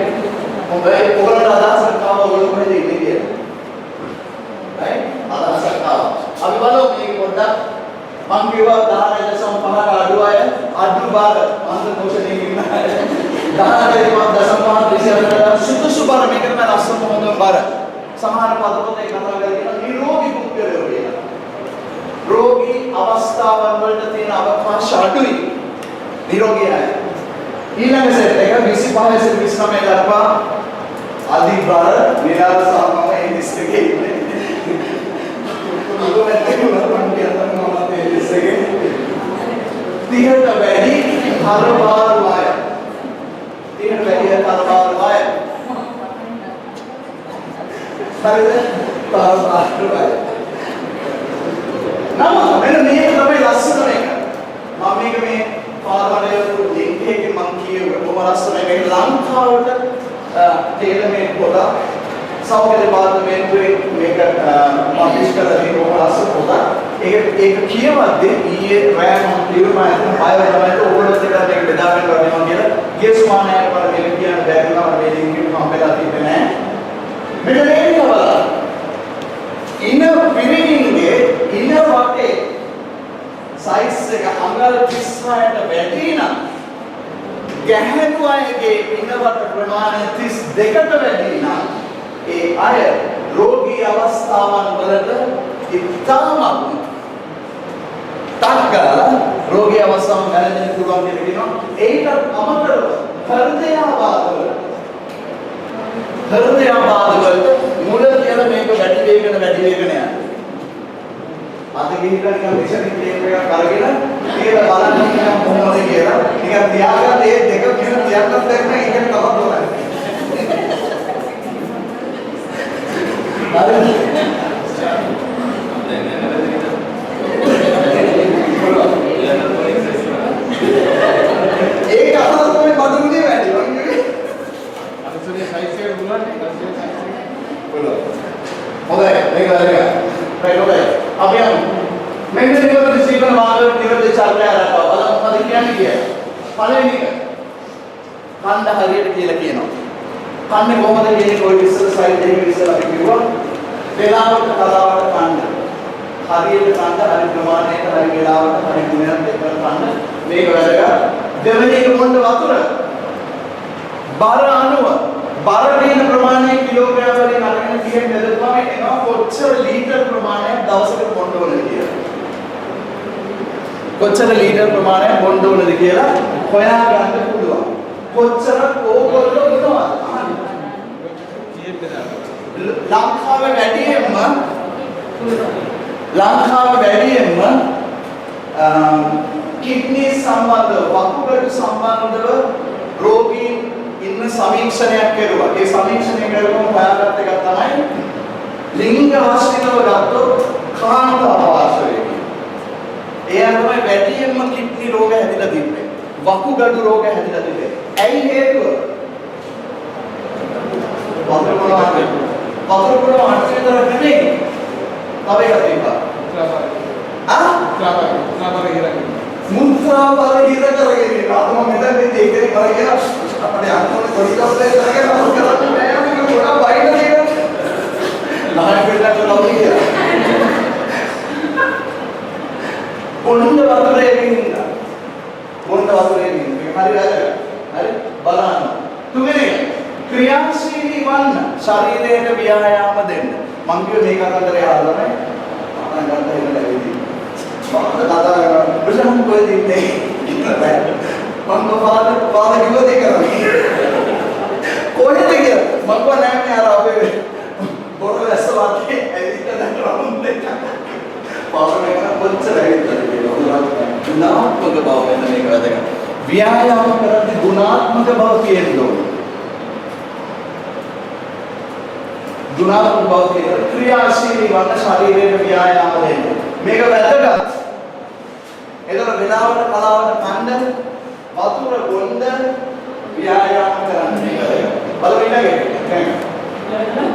හොඳයි. ඔයගොල්ලෝ අදහසක් ආව ඔයගොල්ලෝ කොහෙද ඉන්නේ කියලා. right. අදහසක් ආව. අපි බලමු මේක පොඩ්ඩක්. මම කිව්වා 10.5ක අඩු අය අඩු බාර අන්ත පෝෂණයේ ඉන්න අය 10.5 දිශාවට සුදුසු බාර මේකට මම ලස්සන හොඳම බාර සමහර පදපොතේ කතා කරගෙන නිරෝගී පුද්ගලයෝ කියලා. රෝගී අවස්ථාවන් වලට තියෙන අවකාශ අඩුයි. නිරෝගී අය. ඊළඟ සෙට් එක 25 සිට 29 දක්වා අධි බාර නිරාල සාමම ඒ ලිස්ට් එකේ ඉන්නේ. තිහට වැඩි තරබාරු අය. තිහට වැඩි තරබාරු අය. හරිද? තරබාරු අය. නම මෙන්න මේක තමයි ලස්සන එක. මම මේක මේ පාරවලේ ලින්ක් එකේ මම කියුවා කොහොම ලස්සන මේක ලංකාවට ටේලර් පොත සෞඛ්‍ය දෙපාර්තමේන්තුවේ මේක පබ්ලිෂ් කරලා තියෙන කොහොම ලස්සන පොත. ඒක කියවද්දී ඊයේ රෑ මම ලියුමා හිතන 5 වෙනිදාට ඔයගොල්ලෝ දෙකලා මේක බෙදා ගන්න ඕනේ මම කියලා. ගිය සුමානයට මම මේක කියන්න බැරි වුණා මම මේ ලින්ක් එක මම බෙදා තිබ්බේ නෑ. මෙන්න මේක බලන්න. ඉන පිරිමින්ගේ ඉන වටේ සයිස් එක අඟල් 36ට වැඩි නම් ගැහැණු අයගේ ඉන වට ප්‍රමාණය 32ට වැඩි නම් ඒ අය රෝගී අවස්ථාවන් වලට ඉතාමත් තාක්කලා රෝගී අවස්ථාවන් ගැලවෙන්න පුළුවන් කියලා කියනවා. ඒකට අමතරව හෘදයාබාධ වලට මුල කියලා මේක වැඩි වේගන යනවා. අද ගිහිල්ලා නිකන් මිෂන් එකක් අරගෙන කියලා බලන්න නිකන් කොහොමද කියලා නිකන් තියාගන්න ඒ දෙක කියන තියන්නත් දෙන්න ඉගෙන තවත් ඕනයි. ඒක අහලා තමයි බඳුනේ වැඩි වගේ. අරසනේ සයිස් එක දුන්නානේ කස්සේ සයිස් එක. බලන්න. හොඳයි මේක වැදගත්. right okay. අපි යමු. මෙන්න නිවර්ත ජීවන මාර්ග නිවර්ත චර්යාව ආරම්භ බලමු මොකද කියන්නේ කියලා. පළවෙනි එක. කණ්ඩ හරියට කියලා කියනවා. කන්නේ කොහොමද කියන්නේ කොයි ඉස්සර සයිඩ් එකේ ඉස්සර අපි කිව්වා. වේලාවට කලාවට කන්න. හරියට කන්න හරි ප්‍රමාණයට හරි වේලාවට හරි ගුණයක් දෙකකට කන්න. මේක වැදගත්. දෙවෙනි එක මොකද වතුර. බර අණුව. බර දින ප්‍රමාණය කිලෝග්‍රෑම් වලින් අරගෙන තියෙන බෙදපුවම එනවා කොච්චර ලීටර් ප්‍රමාණයක් දවසකට බොන්න ඕනද කියලා. කොච්චර ලීටර් ප්‍රමාණයක් බොන්න ඕනද කියලා හොයා ගන්න පුළුවන්. කොච්චර ඕගොල්ලෝ ඉනවද? ලංකාවේ වැඩියෙන්ම කිඩ්නි සම්බන්ධව වකුගඩු සම්බන්ධව රෝගීන් ඉන්න සමීක්ෂණයක් කෙරුවා. ඒ සමීක්ෂණය කරපුවම හොයාගත්ත එක තමයි ලිංග ආශ්‍රිතව ගත්තොත් කාන්තා පාර්ශවයේ. එයා තමයි වැඩියෙන්ම කිඩ්නි රෝග හැදිලා තිබ්බේ. වකුගඩු රෝග හැදිලා තිබ්බේ. ඇයි හේතුව? වතුර බොන අන්තිමට නෙමෙයි. තව එකක් තිබ්බා. මුත්‍රා බල හිර කරගෙන ඉන්නවා. අද මම මෙතන ඉන්නේ ඒකේ කරගෙන අපේ අන්තිමට පොඩි කවුලේ කරගෙන මම කරන්නේ නෑ මේක පොඩක් බයිලා තියෙනවා. නැහැ පිටට ලව්ලි කියලා. බොන්න වතුරේ ඉන්න. බොන්න වතුරේ ඉන්න. මේක හරි වැදගත්. හරි බලන්න. තුන්වෙනි එක ක්‍රියාශීලී වන්න ශරීරයට ව්‍යායාම දෙන්න. මං කිව්වේ මේක අතරේ ආවනේ. මම ගත්තා ඒක ලැබෙන්නේ. මම කතා කරනවා බිලම් කොහෙද ඉන්නේ? මම පාද කිව්වද ඒක කරන්නේ. කොහෙද කියලා මම කෝ නෑ මේ අර අපේ බොරලස්ස වාගේ ඇවිල්ලා දැන් රවුන්ඩ් එක. පාවරේක කොච්චර ඇවිල්ලාද කියලා. ගුණාත්මක බව වෙන මේක වැදගත්. ව්‍යායාම කරද්දී ගුණාත්මක බව තියෙන්න ඕනේ. ගුණාත්මක බව කියන ක්‍රියාශීලී වන්න ශරීරයේ ව්‍යායාම දෙන්න. මේක වැදගත්. එතකොට වෙලාවට කලාවට කන්න වතුර බොන්න ව්‍යායාම කරන්න මේක වැදගත්. බලන්න ඊළඟට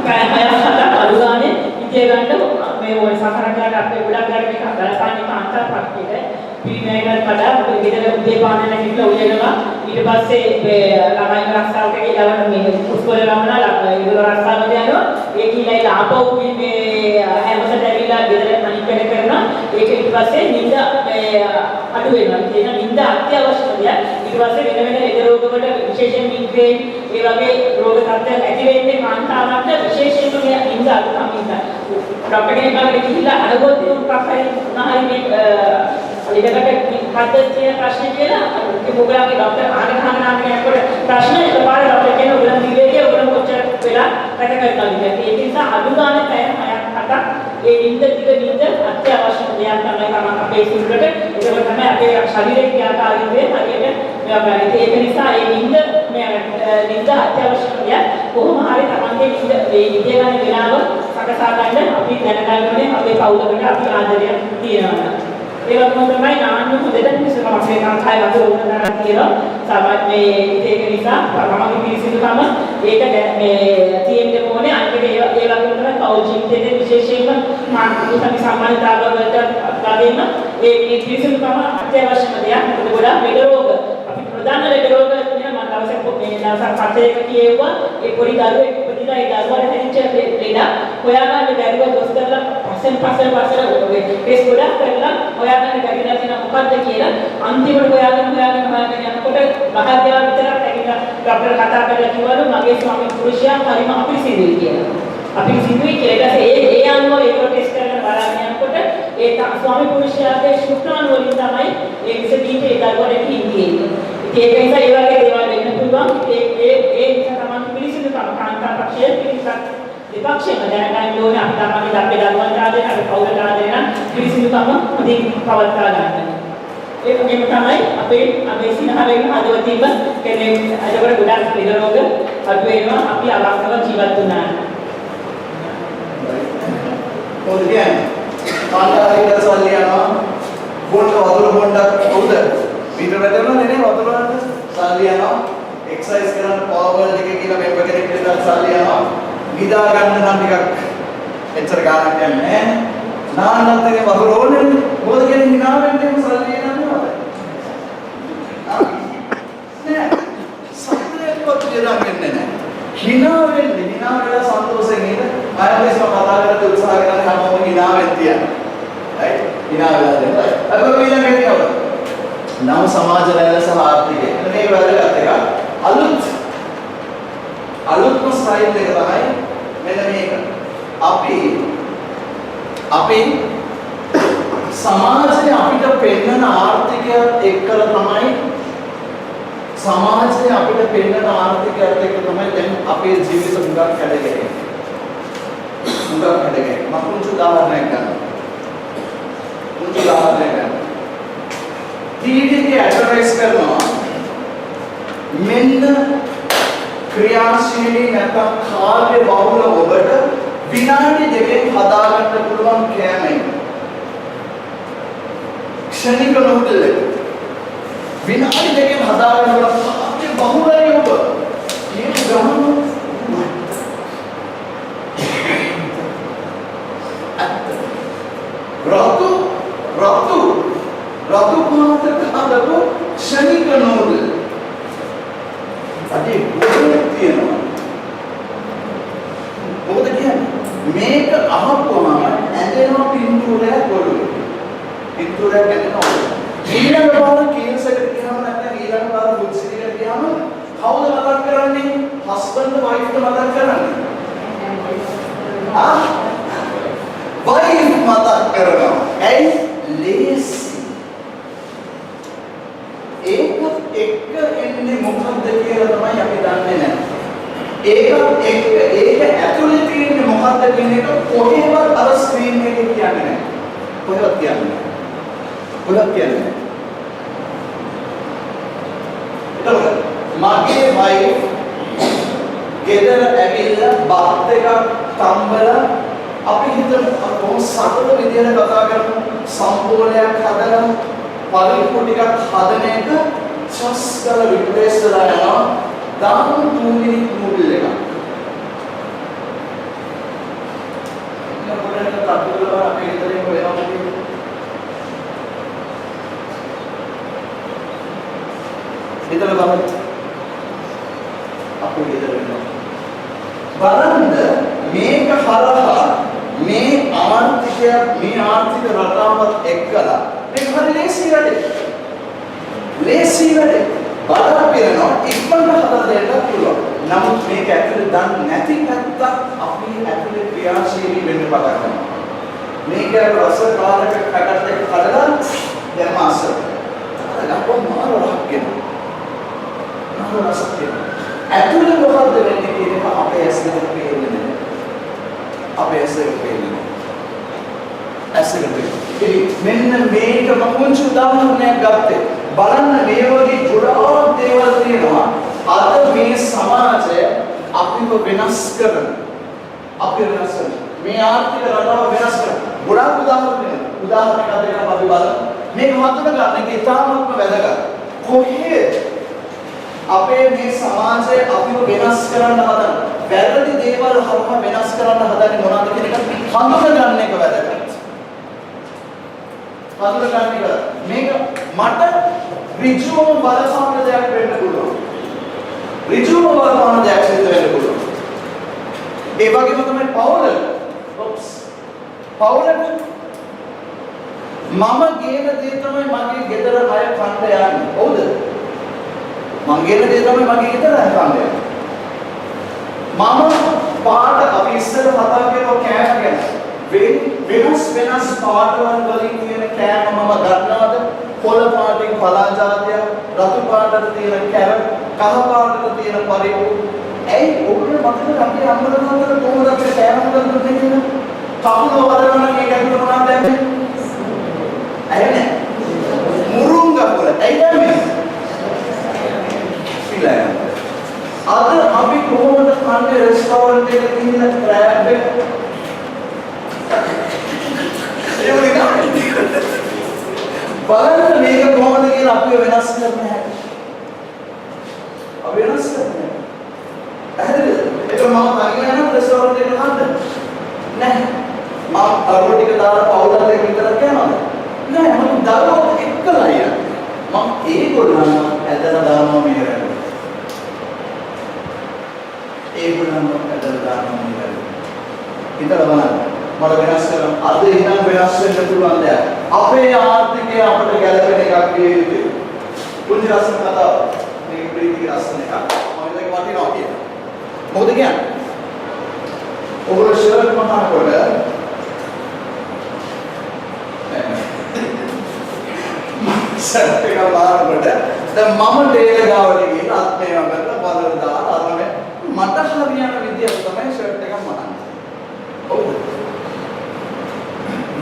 පැය 6-7ක් අඩු ගානේ ඉතිය ගන්න මේ ඕන සාකච්ඡාවට අපේ ගොඩක් ගන්න මේක බලපාන්නේ කාන්තා පක්ෂයට පිරිමැයකට වඩා ගෙදර උදේ පාන්දර නැගිටලා උයනවා ඊට පස්සේ මේ ළමයි රස්සාවට ගිහලා මේ උස්කෝලේ ගමන ඉදල රස්සාවට යනවා ඒ කියලා ආපහු මේ හැමසට ඇවිල්ලා ගෙදර අනිත් වැඩ කරනවා ඒක ඊට පස්සේ නිින්ද අඩු වෙනවා කියන නිින්ද අත්‍යවශ්‍ය දෙයක් ඊට පස්සේ වෙන වෙන ලෙඩ රෝග වලට විශේෂයෙන් මිග්‍රේන් ඒ වගේ රෝග තත්ත්වයක් ඇති වෙන්නේ කාන්තාවන්ට විශේෂයෙන්ම මේ නිින්ද අඩුකම නිසා ડોක්ටර් කෙනෙක් ළඟට ගිහිල්ලා අරගොත් මොකක්hari උනාහරි මේ ඊටකට පද්ධතිය ප්‍රශ්න කියලා ඒ මොකලාගේ ડોක්ටර් ආනකහන යනකොට ප්‍රශ්න එකපාරට ડોක්ටර් කියන උගලන් දිවේදී උගලන් කොච්චර වෙලා වැඩ කරනවද කියලා ඒ නිසා අඩු ගානේ පැය 6ක් 7ක් ඒ නිින්ද ටික නිින්ද අත්‍යවශ්‍ය දෙයක් තමයි අපේ සිරුරට ඒක තමයි අපේ ශරීරයේ ක්‍රියාකාරීත්වය හරියට මේවා ඒක නිසා ඒ නිින්ද නිින්ද අත්‍යවශ්‍ය දෙයක් කොහොම හරි තමන්ගේ නිින්ද මේ නිින්ද ගන්න වෙලාව සකසා ගන්න අපි දැනගන්න ඕනේ අපේ කවුලකට අපි ආදරයක් තියනවා ඒ වගේම තමයි නාන්න හොඳට මිසම අපේ කායි වගේ උනනවා කියලා සාමාන්‍ය මේ ඒක නිසා තමන්ගේ පිළිසිදුකම ඒක මේ තියෙන්න ඕනේ අනිත් ඒ වගේම තමයි කවුල් ජීවිතයේ විශේෂයෙන්ම මානසික සම්මානිතාව වලට වගේම ඒ පිළිසිදුකම අත්‍යවශ්‍යම දෙයක් මොකද ගොඩාක් ලෙඩ රෝග අපි ප්‍රධාන ලෙඩ රෝග කියන මම දවසක් මේ දවසක් පතේක කියෙව්වා ඒ පොඩි දරුවෙක් ඉපදිලා ඒ දරුවාට හැදිච්ච ලෙඩ හොයාගන්න බැරුව දොස්තරලා පස්සෙන් ටෙස්ට් ගොඩක් කරලා හොයාගන්න බැරිලා තියෙන මොකද්ද කියලා අන්තිමට හොයාගෙන යනකොට මහත්යාව විතරක් ඇවිල්ලා ડોක්ටර් කතා කරලා කිව්වලු මගේ ස්වාමි පුරුෂයා හරිම අපිරිසිදුයි කියලා. අපිරිසිදුයි කියලා ඒ අනුව ඒක ටෙස්ට් කරලා බලන්න යනකොට ඒ ස්වාමි පුරුෂයාගේ ශුක්‍රාණු වලින් තමයි ඒ විස බීජ ඒ දරුවට හිටින්නේ. ඒක නිසා ඒ වගේ දේවල් වෙන්න පුළුවන්. ඒ නිසා තමයි පිළිසිදුකම කාන්තා පක්ෂයේ පිළිසක් විපක්ෂයෙන් දැනගන්න ඕනේ අපි තමයි අපේ දරුවන්ට ආදරේ අපි කවුරුට ආදරේ නම් පිළිසිදුකම හොඳින් පවත්වා ගන්න. ඒක වගේම තමයි අපේ සිනහවෙන් හදවතින්ම කෙනෙක් අදවල ගොඩක් ලෙඩ රෝග අඩු වෙනවා අපි අවංකව ජීවත් වුණා. මොකද කියන්නේ? කාන්තාරික සල්ලි යනවා බොන්න වතුර බොන්නක් උද පිට වැටෙනවා නේ වතුර වලට සල්ලි යනවා එක්සර්සයිස් කරන්න පවර් එකේ කියලා මෙම්බර් කෙනෙක් විතර සල්ලි යනවා විදා ගන්න නම් ටිකක් එච්චර ගාණක් යන්නේ නැහැ නාන්නත් එකේ වතුර ඕනේ මොකද කියන්නේ hina වෙන්නේ සල්ලි යනන්නේ නෑ සල්ලි කොට දෙලා වෙන්නේ නැහැ hina වෙලා සන්තෝෂයෙන් ඉන්න ආයෙත් කතා කරලා උත්සාහ කරන හැමෝම hina වෙන්න තියන්න right hina වෙලා දෙන්න right අපි ඊළඟට යනවා නව සමාජ රැළ සහ ආර්ථිකය මේක වැදගත් එකක් අලුත්ම ස්ටයිල් එක තමයි මෙන්න මේක අපි සමාජයේ අපිට පෙන්වන ආර්ථිකයත් එක්කලා තමයි සමාජයේ අපිට පෙන්වන ආර්ථිකයත් එක්ක තමයි දැන් අපේ ජීවිත මුගක් හැදගෙන මම පුංචි උදාහරණයක් ගන්නවා ටීවී එකේ ඇඩ්වර්ටයිස් කරනවා මෙන්න ක්‍රියාශීලී නැත්නම් කාර්ය බහුල ඔබට විනාඩි දෙකකින් හදාගන්න පුළුවන් කෑමයි ක්ෂණික නූඩල් එක විනාඩි දෙකකින් හදාගන්න පුළුවන් කාර්ය බහුලයි ඔබ ඒක ගමන රතු පාට හදපු ක්ෂණික නූඩල් අද ගොඩක් තියෙනවා මොකද කියන්නේ මේක අහපුවම ඇදෙනවා පින්තූරයක් ගොඩේ පින්තූරයක් ඇදෙනවා ඊළඟ පාර කේස් එකට ගියාම නැත්නම් ඊළඟ පාර බුක් සිටිකට ගියාම කවුද මතක් කරන්නේ හස්බන්ඩ් වයිෆ්ද මතක් කරන්නේ වයිෆ් මතක් කරනවා ඇයි ලේසි ඒකත් එක්ක එන්නේ මොකක්ද කියලා තමයි අපි දන්නේ නැහැ. ඒක ඇතුලේ තියෙන්නේ මොකක්ද කියන එක කොහෙවත් අර ස්ක්‍රීන් එකේ කියන්නේ නැහැ. කොහෙවත් කියන්නේ නැහැ. එතකොට මගේ වයිෆ් ගෙදර ඇවිල්ලා බත් එකක් තම්බලා අපි හිතමු කොහොම සතුට විදියට කතා කරමු සම්පූර්ණයක් හදලා පරිප්පු ටිකක් හදන එක චස් කරලා රිප්ලේස් කරලා යනවා දාමු 2 මිනිත් නූඩල් එක බලන්න මේක හරහා මේ ආර්ථික රටාවත් එක්කලා මේක හරි ලේසි වැඩේ. ලේසි වැඩේ. බඩ පිරෙනවා ඉක්මනට හදලා දෙන්න පුළුවන්. නමුත් මේක ඇතුලේ දන්නේ නැති පැත්ත අපි ඇතුලේ ක්‍රියාශීලී වෙන්න පටන් ගන්නවා. මේක රස කාලක කඩට කඩලා දැන් මාස. අරගපො මාර රහක් මාර රසක් ඇතුලේ මොකද්ද වෙන්නේ කියන එක අපේ ඇස්වලින් පේන්නේ නැහැ. අපේ ඇස්වලින් පේන්නේ නැහැ. ඇස්වලින් පේන්නේ. මෙන්න මේක පුංචි උදාහරණයක් ගත්තේ. බලන්න මේ වගේ ගොඩාක් දේවල් තියෙනවා. අද මේ සමාජය අපිව වෙනස් කරන. අපි වෙනස් කරන. මේ ආර්ථික රටාව වෙනස් කරන. ගොඩාක් උදාහරණයක් දෙන්න අපි බලමු. මේක හඳුන ගන්න එක ඉතාමත්ම වැදගත්. කොහේ අපේ මේ සමාජය අපිව වෙනස් කරන්න හදන වැරදි දේවල් හරහා වෙනස් කරන්න හදන්නේ මොනවද කියන එක හඳුන ගන්න එක වැදගත්. හඳුන ගන්න එක මේක මට ඍජුවම බලපාන දෙයක් වෙන්න පුළුවන්. ඍජුවම බලපාන දෙයක් සිද්ධ වෙන්න පුළුවන්. ඒ වගේම තමයි පවුලට මම ගේන දේ තමයි මගේ ගෙදර අය කන්න යන්නේ. හවුද? මං ගේන දේ තමයි මගේ ගෙදර අය කන්න යන්නේ. මම පාට අපි ඉස්සර කතා කරපුවා කෑම ගැන. වෙනස් පාටවල් වලින් තියෙන කෑම මම ගන්නවද? කොළ පාටින් පලා ජාතිය, රතු පාටට තියෙන කැරට්, කහ පාටට තියෙන පරිප්පු. ඇයි ඔබට මතකද අපි අම්මලා තාත්තලා කොහොමද අපේ කෑම හදලා දුන්නේ කියලා? කකුල වලවන එක ඇතුළේ මොනවද දැම්මේ? ඇයි මුරුංගා වල ඇයි දැම්මේ? පිළය. අද අපි කොහොමද කන්නේ රෙස්ටෝරන්ට් එකක ගිහින් ක්‍රෑබ් එක? බලන්න මේක කොහොමද කියලා අපි වෙනස් කරන්න හැටි. අපි වෙනස් කරන්න. ඇහැරෙද? ඒක මම තනියම යන රෙස්ටෝරන්ට් එකකට කන්න. නැහැ. මම අරෝ ටික දාලා පවුලට එක විතරක් යනවාද? නෑ මම දරුවෝ එක්කලා යනවා. මම ඒගොල්ලන්ව ඇදලා දානවා මේ රැඳ. ඒගොල්ලන්ව ඇදලා දානවා මේ රැඳ. හිතලා බලන්න. මට වෙනස් කරන්න අද ඉඳන් වෙනස් වෙන්න පුළුවන් දෙයක්. අපේ ආර්ථිකය අපට ගැළපෙන එකක් විය යුතුයි. පුංචි රසන කතාව. මේ ප්‍රීති රසන එක. මම ඒක වටිනවා කියන. මොකද කියන්නේ? ඔබට ෂර්ට් මහනකොට ෂර්ට් එක මාරකට දැන් මම ටේලර් ගාවට ගිහින් අත් මේවා කරලා බලන දාලා අරගෙන මට හරියන විදියට තමයි ෂර්ට් එක මහන්නේ. ඔව්.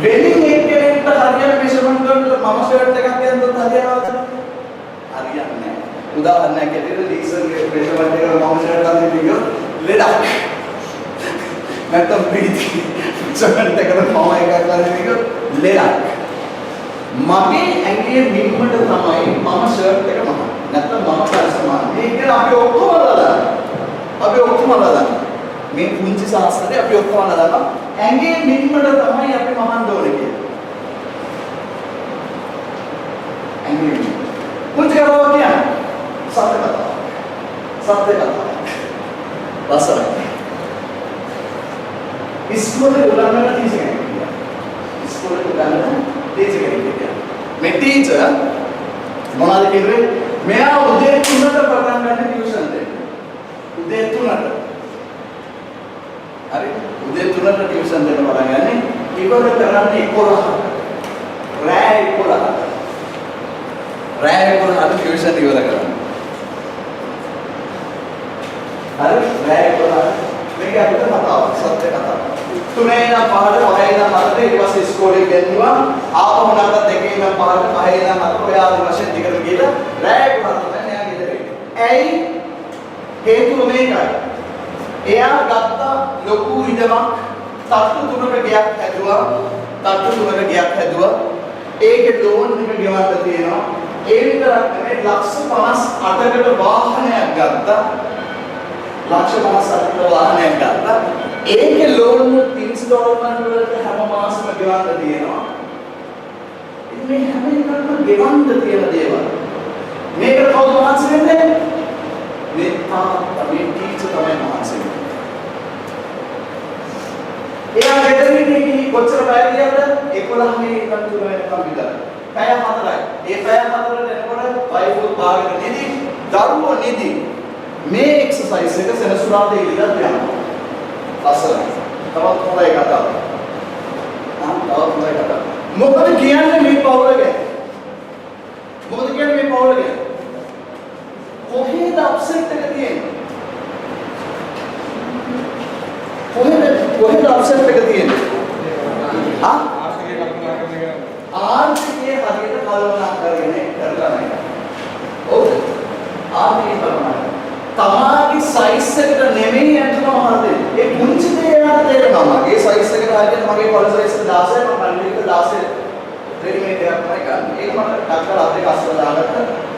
වෙලින් එක්කෙනෙක්ට හරියන මෙෂර්මන්ට් කරලා මම ෂර්ට් එකක් දෙන්නත් හරියනවද? හරියන්නේ නැහැ. උදාහරණයක් ඇටියට ලීසර්ගේ මෙෂර්මන්ට් එකකට මම ෂර්ට් එකක් දෙන්න ගියොත් ලෙඩක්. නැත්නම් ප්‍රීති මෙෂර්මන්ට් එකට මම එකක් ගන්න ගියොත් ලෙඩක්. මගේ ඇඟේ මිම්මට තමයි මම ෂර්ට් එක මහන්නේ. නැත්නම් මම පරිසමාන්නේ. මේක අපි ඔක්කොම අල්ලලා මේ පුංචි සාස්ත්‍රය අපි ඔක්කොම අල්ලලා ඇඟේ මිම්මට තමයි අපි මහන්න ඕනේ කියන්නේ. ඇඟේ පුංචි කරනවා කියන්නේ සත්‍ය කතාව. ලස්සනයි. ඉස්කෝලේ උගන්වන ටීචර් කෙනෙක්. මේ ටීචර් මොනවද කියන්නේ? මෙයා උදේ 3ට පටන් ගන්න ටියුෂන් දෙන්න. උදේ 3ට. හරි? උදේ 3ට ටියුෂන් දෙන්න පටන් ගන්නේ. ඉවර කරන්නේ 11ට. රෑ 11ට. රෑ 11ට ටියුෂන් ඉවර කරන්නේ. හරි? රෑ 11ට. මේක අපිට කතාවක් සත්‍ය කතාවක්. 3 ඉඳන් 5ට 5 ඉඳන් 7ට ඊට පස්සේ ඉස්කෝලේ ගෙන්නුවා ආපහු නැවත 2 ඉඳන් 5ට 5 ඉඳන් 7ට ඔය ආදි වශයෙන් දිගට ගිහලා රෑ 11ට තමයි මෙයා ගෙදර එන්නේ. ඇයි? හේතුව මේකයි. එයා ගත්ත ලොකු ඉඩමක් තට්ටු 3ක ගයක් හැදුවා. ඒකේ ලෝන් එක ගෙවන්න තියෙනවා. ඒ විතරක් නෙමෙයි ලක්ෂ 58කට වාහනයක් ගත්තා. ලක්ෂ 58කට වාහනයක් ගත්තා. ඒකේ ලෝන් ඉන්ස්ටෝල්මන්ට් වලට හැම මාසෙම ගෙවන්න තියෙනවා. ඉතින් මේ හැම එකක්ම ගෙවන්න තියෙන දේවල්. මේකට කවුද මහන්සි වෙන්නේ? මේ ටීචර් තමයි මහන්සි වෙන්නේ. කොච්චර පැය ගියද 11ගේ ඉඳන් 3 වෙනකම් විතර. පැය 4යි. ඒ පැය 4ට එනකොට වයිෆුත් භාගයට නිදි, දරුවෝ නිදි. මේ එක්සර්සයිස් එක සෙනසුරාදා ඉඳන් යනවා. ලස්සනයි. තවත් හොඳයි කතාව. තවත් හොඳයි කතාව. මොකද කියන්නේ මේ පවුල ගැන? මොකද කියන්නේ මේ පවුල ගැන? කොහේද අප්සෙට් එක තියෙන්නේ? කොහෙද අප්සෙට් එක තියෙන්නේ? ආර්ථිකයේ හරියට කල්පනා කරගෙන කරලා නැහැ. ඔව්. ආර්ථිකය කල්පනා. තමාගේ සයිස් එකට නෙමෙයි යන්න මහරදේ. ඒ පුංචි දේ යාට තේරෙනවා. මගේ සයිස් එකට හරියට මගේ පොළ සයිස් 16 මම පල්ලි එක 16 රෙඩිමේඩ් එකක් තමයි ගන්න. ඒක මම ඩක්කර අතේ කස්සලා දාගත්ත.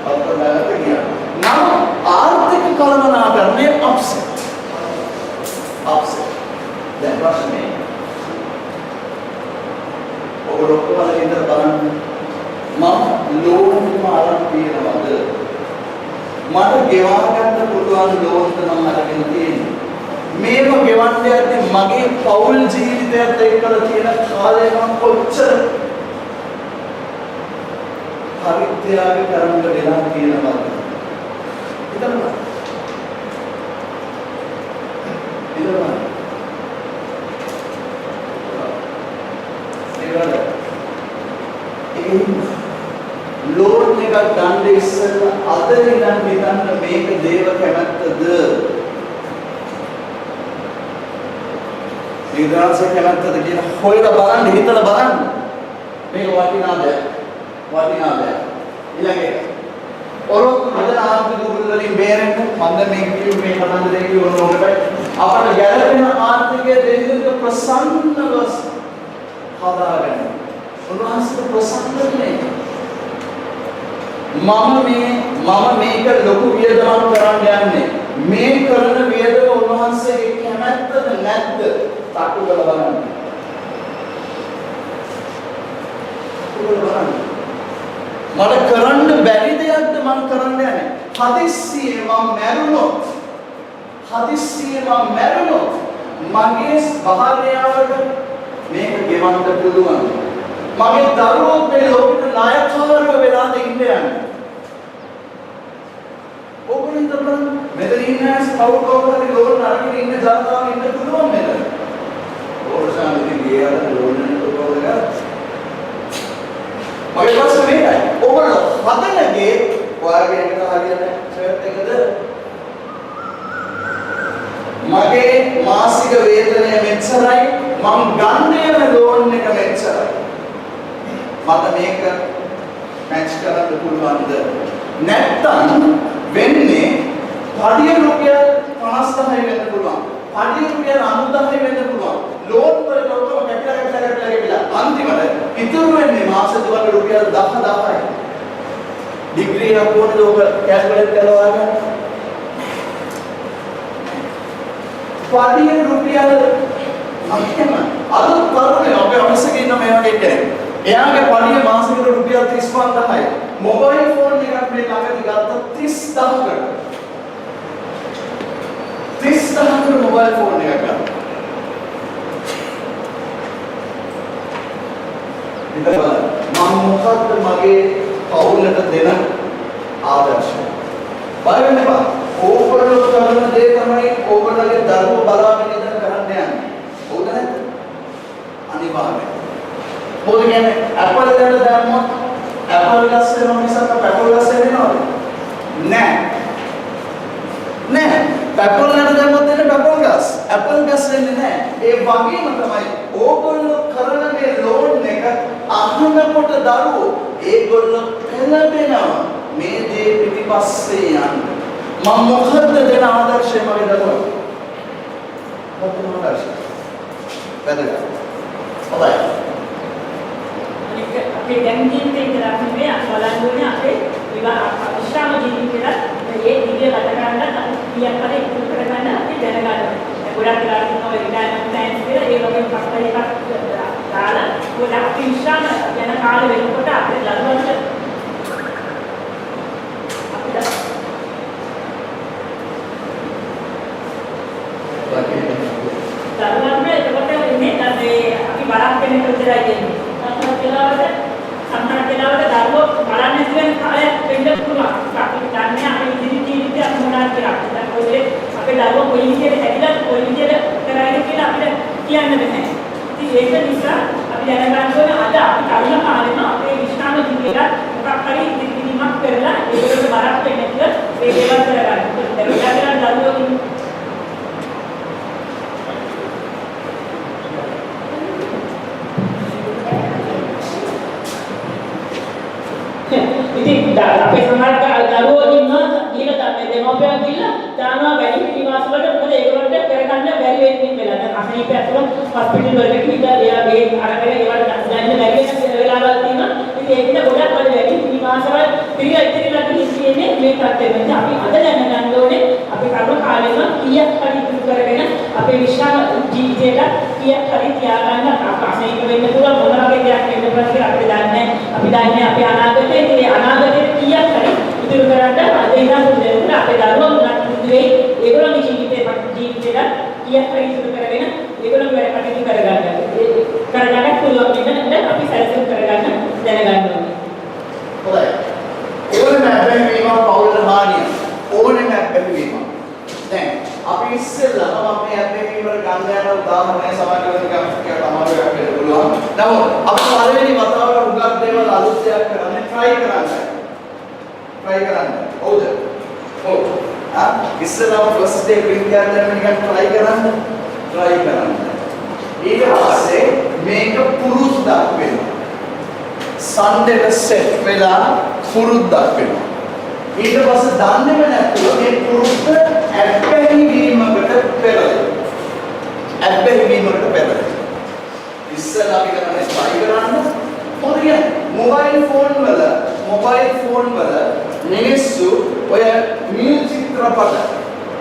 අතට දාගත්ත ගියා. නම් ආර්ථික කල්පනාකරණය අප්සෙට්. දැන් ප්‍රශ්නේ ඔබ ඔක්කොම ඉඳලා බලන්න මම ලෝන් එක අරන් තියෙනවද මට ගෙවා ගන්න පුළුවන් ලෝන් එක මම අරගෙන තියෙන්නේ මේව ගෙවන්න යද්දී මගේ පෞල් ජීවිතයත් එක්කලා තියෙන කාලය මම කොච්චර පරිත්‍යාග කරන්න වෙලා තියෙනවද හිතන්න ලෝන් එකක් ගන්න ඉස්සෙල්ලා අද ඉඳන් හිතන්න මේක දේව කැමැත්තද නිදාස කැමැත්තද කියලා හොයලා බලන්න හිතලා බලන්න මේක වටිනාද ඊළඟට ඔරොත්තු හදන ආර්ථික දුර්වල වලින් බේරෙන්න මම මේක කිව්වේ මේ කතන්දරේ කියවන ඕකට අපට ගැළපෙන ආර්ථිකයේ දෙවියන්ට ප්‍රසන්නව හදාගන්න උන්වහන්සේ ප්‍රසන්නනේ මම මේක ලොකු වියදමක් කරන්න යන්නේ මේ කරන වියදම උන්වහන්සේගේ කැමැත්තද නැද්ද තට්ටු කරලා බලන්න මට කරන්න බැරි දෙයක්ද මම කරන්න යන්නේ හදිස්සියේ මම මැරුණොත් මගේ භාර්යාවට මේක ගෙවන්න පුළුවන් මගේ දරුවෝ මේ ලෝකෙට නායකවරව වෙලාද ඉන්න යන්නේ ඕගොල්ලෝ හිතන්න මෙතන ඉන්න කවුරුකවුරුහරි ලෝන් අරගෙන ඉන්න ජනතාව ඉන්න පුළුවන් මෙතන ඕර්ෂාන්ති ගියාද ලෝන් එක කොහොමද මගේ ප්‍රශ්නේ මේකයි ඕගොල්ලෝ හදනගේ ඔයාලගේ එකට හරියට ෂර්ට් එකද මගේ මාසික වේතනය මෙච්චරයි මම ගන්න යන ලෝන් එක මෙච්චරයි මට මේක මැච් කරන්න පුළුවන්ද නැත්නම් වෙන්නේ පඩිය රුපියල් 50000 වෙන්න පුළුවන් පඩිය රුපියල් 90000 වෙන්න පුළුවන් ලෝන් වල ඔක්කොම කැපිලා අන්තිමට ඉතුරු වෙන්නේ මාස දෙකක රුපියල් 10000යි ඩිග්‍රී එකක් ඕනද ඔබ කැල්කියුලේට් කරලා ගන්න පඩිය රුපියල් අහිම අද තරුණයෝ අපේ ඔෆිස් එකේ ඉන්න මේ වගේ කෙනෙක් එයාගේ පඩිය මාසෙකට රුපියල් 35000යි මොබයිල් ෆෝන් එකක් මේ ළඟදී ගත්ත 30000කට මොබයිල් ෆෝන් එකක් ගත්තා මම මොකක්ද මගේ පවුලට දෙන ආදර්ශය බය වෙන්න එපා ඕගොල්ලෝ කරන දේ තමයි ඕගොල්ලෝගේ දරුවෝ බලාගෙන ඉඳන් කරන්න යන්නේ හොඳ නැද්ද අනිවාර්යයෙන් මොකද කියන්නේ ඇපල් එකට දැම්මොත් ඇපල් ගස් වෙනවා මිසක් පැපල් ගස් වෙනවද නෑ පැපල් එකට දැම්මොත් එන්නේ පැපල් ගස් ඇපල් ගස් වෙන්නේ නෑ ඒ වගේම තමයි ඕගොල්ලෝ කරන මේ ලෝන් එක අහනකොට දරුවෝ ඒගොල්ලෝ පෙළඹෙනවා මේ දේ පිටිපස්සේ යන්න මම මොකද්ද දෙන ආදර්ශය මගේ දරුවෝ මොකක්ද ආදර්ශය වැදගත් හොඳයි අපේ දැන් ජීවිතේ ඉඳලා මේ බලන්නේ අපේ විශ්‍රාම ජීවිතේට මේ දිග ගත කරන්න කීයක් හරි ඉතුරු කරගන්න අපි දැනගන්න. ගොඩක් වෙලාවට තමයි රිටයර්මන්ට් ප්ලෑන්ස් කියලා ඒ වගේ පස්සේ එකක් දාලා ගොඩක් විශ්‍රාම යන කාලෙ වෙනකොට අපේ දරුවන්ට දරුවන්ට එතකොට ඉන්නේ අපි බරක් කෙනෙක් විතරයි දෙන්නේ. සමහර වෙලාවට දරුවෝ බලන්නේ කියන කාලයක් වෙන්න පුළුවන්. අපි දන්නේ අපි ඉදිරි ජීවිතේ අපි මොනවද කියලා. දැන් ඔය අපේ දරුවෝ කොයි විදිහට හැදිලා කොයි විදිහට කරයිද කියලා අපිට කියන්න බෑ. ඉතින් ඒක නිසා අපි දැනගන්න ඕනේ අද අපි කරුණ කාලෙම අපේ විශ්‍රාම ජීවිතේ මොකක් හරි ඉදිරිපීමක් කරලා ඒකට බරක් වෙන්නේ නැතිව මේ දේවල් කරගන්න. දැන් දරුවෝ ඉතින් අපේ සමහර දරුවෝ ඉන්නවා කියලා තමයි දෙමව්පියන් කියලා දානවා වැඩි පිටිවාස වලට මොකද ඒගොල්ලන්ට කරගන්න බැරි වෙන්නේ වෙලා. දැන් අසනීපයක් තුන හොස්පිටල් වලට ගිහිල්ලා එයා මේ අරගෙන ඒවට දැන්න බැරි වෙන වෙලාවල් තියෙනවා. ඉතින් ඒකද ගොඩක් වැඩි පිටිවාසවල පිළිලා ඉතිරිලා තියෙන්නේ මේ තත්ත්වෙ. අපි අද දැනගන්න ඕනේ අපි කරුණ කාලෙම කීයක් හරි ඉතුරු කරගෙන අපේ විශ්වාස ජීවිතයට කීයක් හරි තියාගන්න අසනීප වෙන්න පුළුවන් මොන වගේ දෙයක් වෙන්න පුළුවන් කියලා අපිට දන්නේ. අපි දන්නේ අපේ අනාගතේ ඒ අනාගතේ කීයක් හරි ඉතුරු කරන්න අද ඉඳන් දෙන්න අපේ දරුවෝ උනත් දුවේ ඒගොල්ලෝගේ ජීවිතයට කීයක් හරි ඉතුරු කරගෙන ඒගොල්ලෝ වැඩ කටයුතු කරගන්න පුළුවන් වෙන අපි සැලසුම් කරගන්න දැනගන්න ඕනේ. හොඳයි. ඕනෙම බැහැවීම පවුලට හානිය. ඕනෙම බැහැවීම. දැන් අපි ඉස්සෙල්ලා මම මේ බැහැවීම වල ගන්න යන උදාහරණය සමාජ වෙනකම් අමාරුවක් වෙන්න පුළුවන්. නමුත් අපි පළවෙනි වතාවට උගත් දේවල් අලුත් දෙයක් කරන්න try කරන්න. හවුද? ඔව්. ඉස්සෙල්ලා ෆස්ට් ඩේ ඩ්‍රින්ක් එකක් දැම්ම නිකන් try කරන්න. ඊට පස්සේ මේක පුරුද්දක් වෙනවා. සන්ඩේට සෙට් වෙලා පුරුද්දක් වෙනවා. ඊට පස්සේ දන්නේම නැතුව මේ පුරුද්ද ඇබ්බැහි වීමකට පෙරලෙනවා. ඉස්සෙල්ලා අපි කරන්නේ try කරන්න. හොඳින් මොබයිල් ෆෝන් වල මිනිස්සු ඔය මියුසික් චිත්‍රපට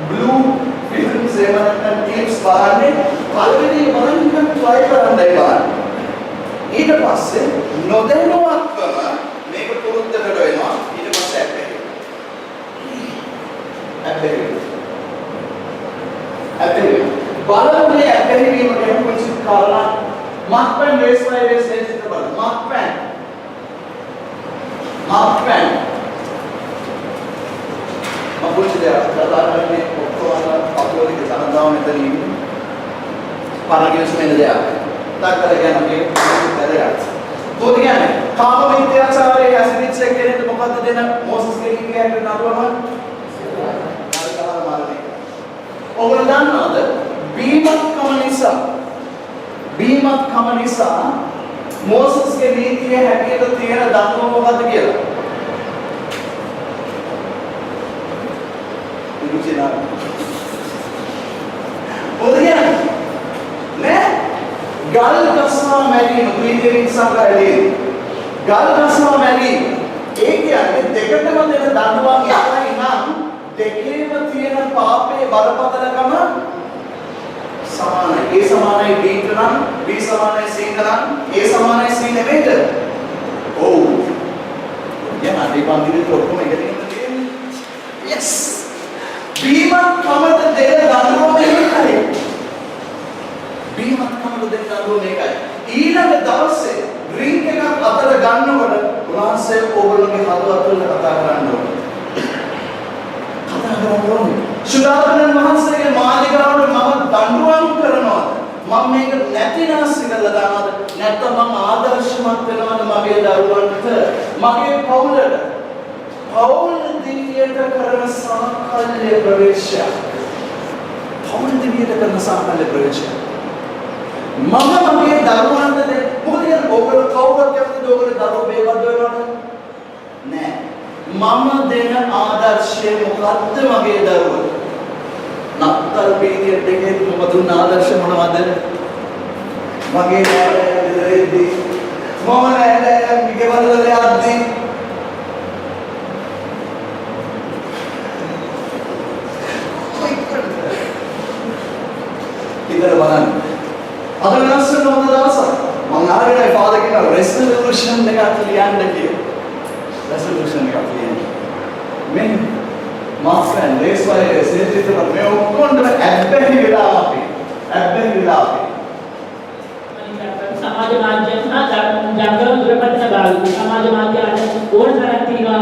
බ්ලූ ෆිල්ම්ස් ඒවනම් ටිප්ස් බලන්නේ පළවෙනි වරෙන් try කරන්නයි බලන්නේ. ඊට පස්සේ නොදැනුවත්වම මේක පුරුද්දකට වෙනවා. ඊට පස්සේ ඇබ්බැහි බලන්නේ ඇබ්බැහි වීම ගැන පුංචි කාරණා මත්පැන් රේස් නේද බලන්න. මත්පැන් පුංචි දෙයක් කතාවන්නේ ඔක්කොම අපලෝඩ් එක දානවා මෙතන ඉන්නේ. පාරාගියස් මෙන්න දෙයක්. තාක්කල ගැන මේ වැදගත්. කොහොමද කියන්නේ? කාම විද්‍යාචාරයේ ඇසිඩ්ස් කෙනෙක් මොකද්ද දෙන මොසස්ගේ කියන්නේ නඩුවම? ඔගොල්ලෝ දන්නවද? බීමත්කම නිසා මොසස්ගේ නීතිය හැටියට තියෙන දඬුවම මොකද්ද කියලා? ඉතින් ගල් ගස්වා මැරීම ක්‍රීඩින් සංග්‍රහයේ ගල් ගස්වා මැරීම ඒ කියන්නේ දෙකටම දෙන දඬුවම් එකයි නම් දෙකේම තියෙන පාපයේ බරපතලකම සමානයි. ඒ සමානයි B ට නම් B සමානයි C ට නම් A සමානයි C නෙමෙයිද? ඔව්. යන අධිපන්තියේ ඔක්කොම එක තියෙන්නේ. yes. බීමත් කමද දෙන දඬුවම එකයි. බීමත්කමට දෙන්න අරෝ මේකයි. ඊළඟ දවසේ ඩ්‍රින්ක් එකක් අතට ගන්නකොට උන්වහන්සේ ඕගොල්ලෝගේ හදවත වල කතා කරන්න ඕනේ. සුදානන් වහන්සේගේ මාලිගාවට මම දඬුවම් කරනවාද? මම මේක නැතිනාසි කරලා දානවාද? නැත්නම් මම ආදර්ශමත් වෙනවද මගේ දරුවන්ට? මගේ පවුලට? පවුල් දිවියට කරන සාකල්‍ය ප්‍රවේශය. පවුල් දිවියට කරන සාකල්‍ය ප්‍රවේශය. මම මගේ දරුවන්ට මොකද ඔයගොල්ලෝ කවුරුත් කැමතිද ඔයගොල්ලෝ දරුවෝ බේබද්ද වෙනවද? නෑ. මම දෙන ආදර්ශය මොකද්ද මගේ දරුවෝ? නත්තල් පීරියඩ් එකේ මම දුන්න ආදර්ශය මොනවද? මගේ නෑදෑයන්දී මම නෑදෑයන්ගේ ගෙවල් වල යද්දී ඉතල බලන්න. අද වෙනස් වෙන හොඳ දවසක්. මම ආරගෙන ෆාදර් කියන රෙසලූෂන් එකක් ලියන්න කියලා. රෙසලූෂන් එකක් ලියන්න. මෙන්න මාස්ටර් ලේස් වල සේජිත මේ ඔක්කොම ඇබ්බැහි වෙලා අපි. අනිත් ඕන තරම් තියෙනවා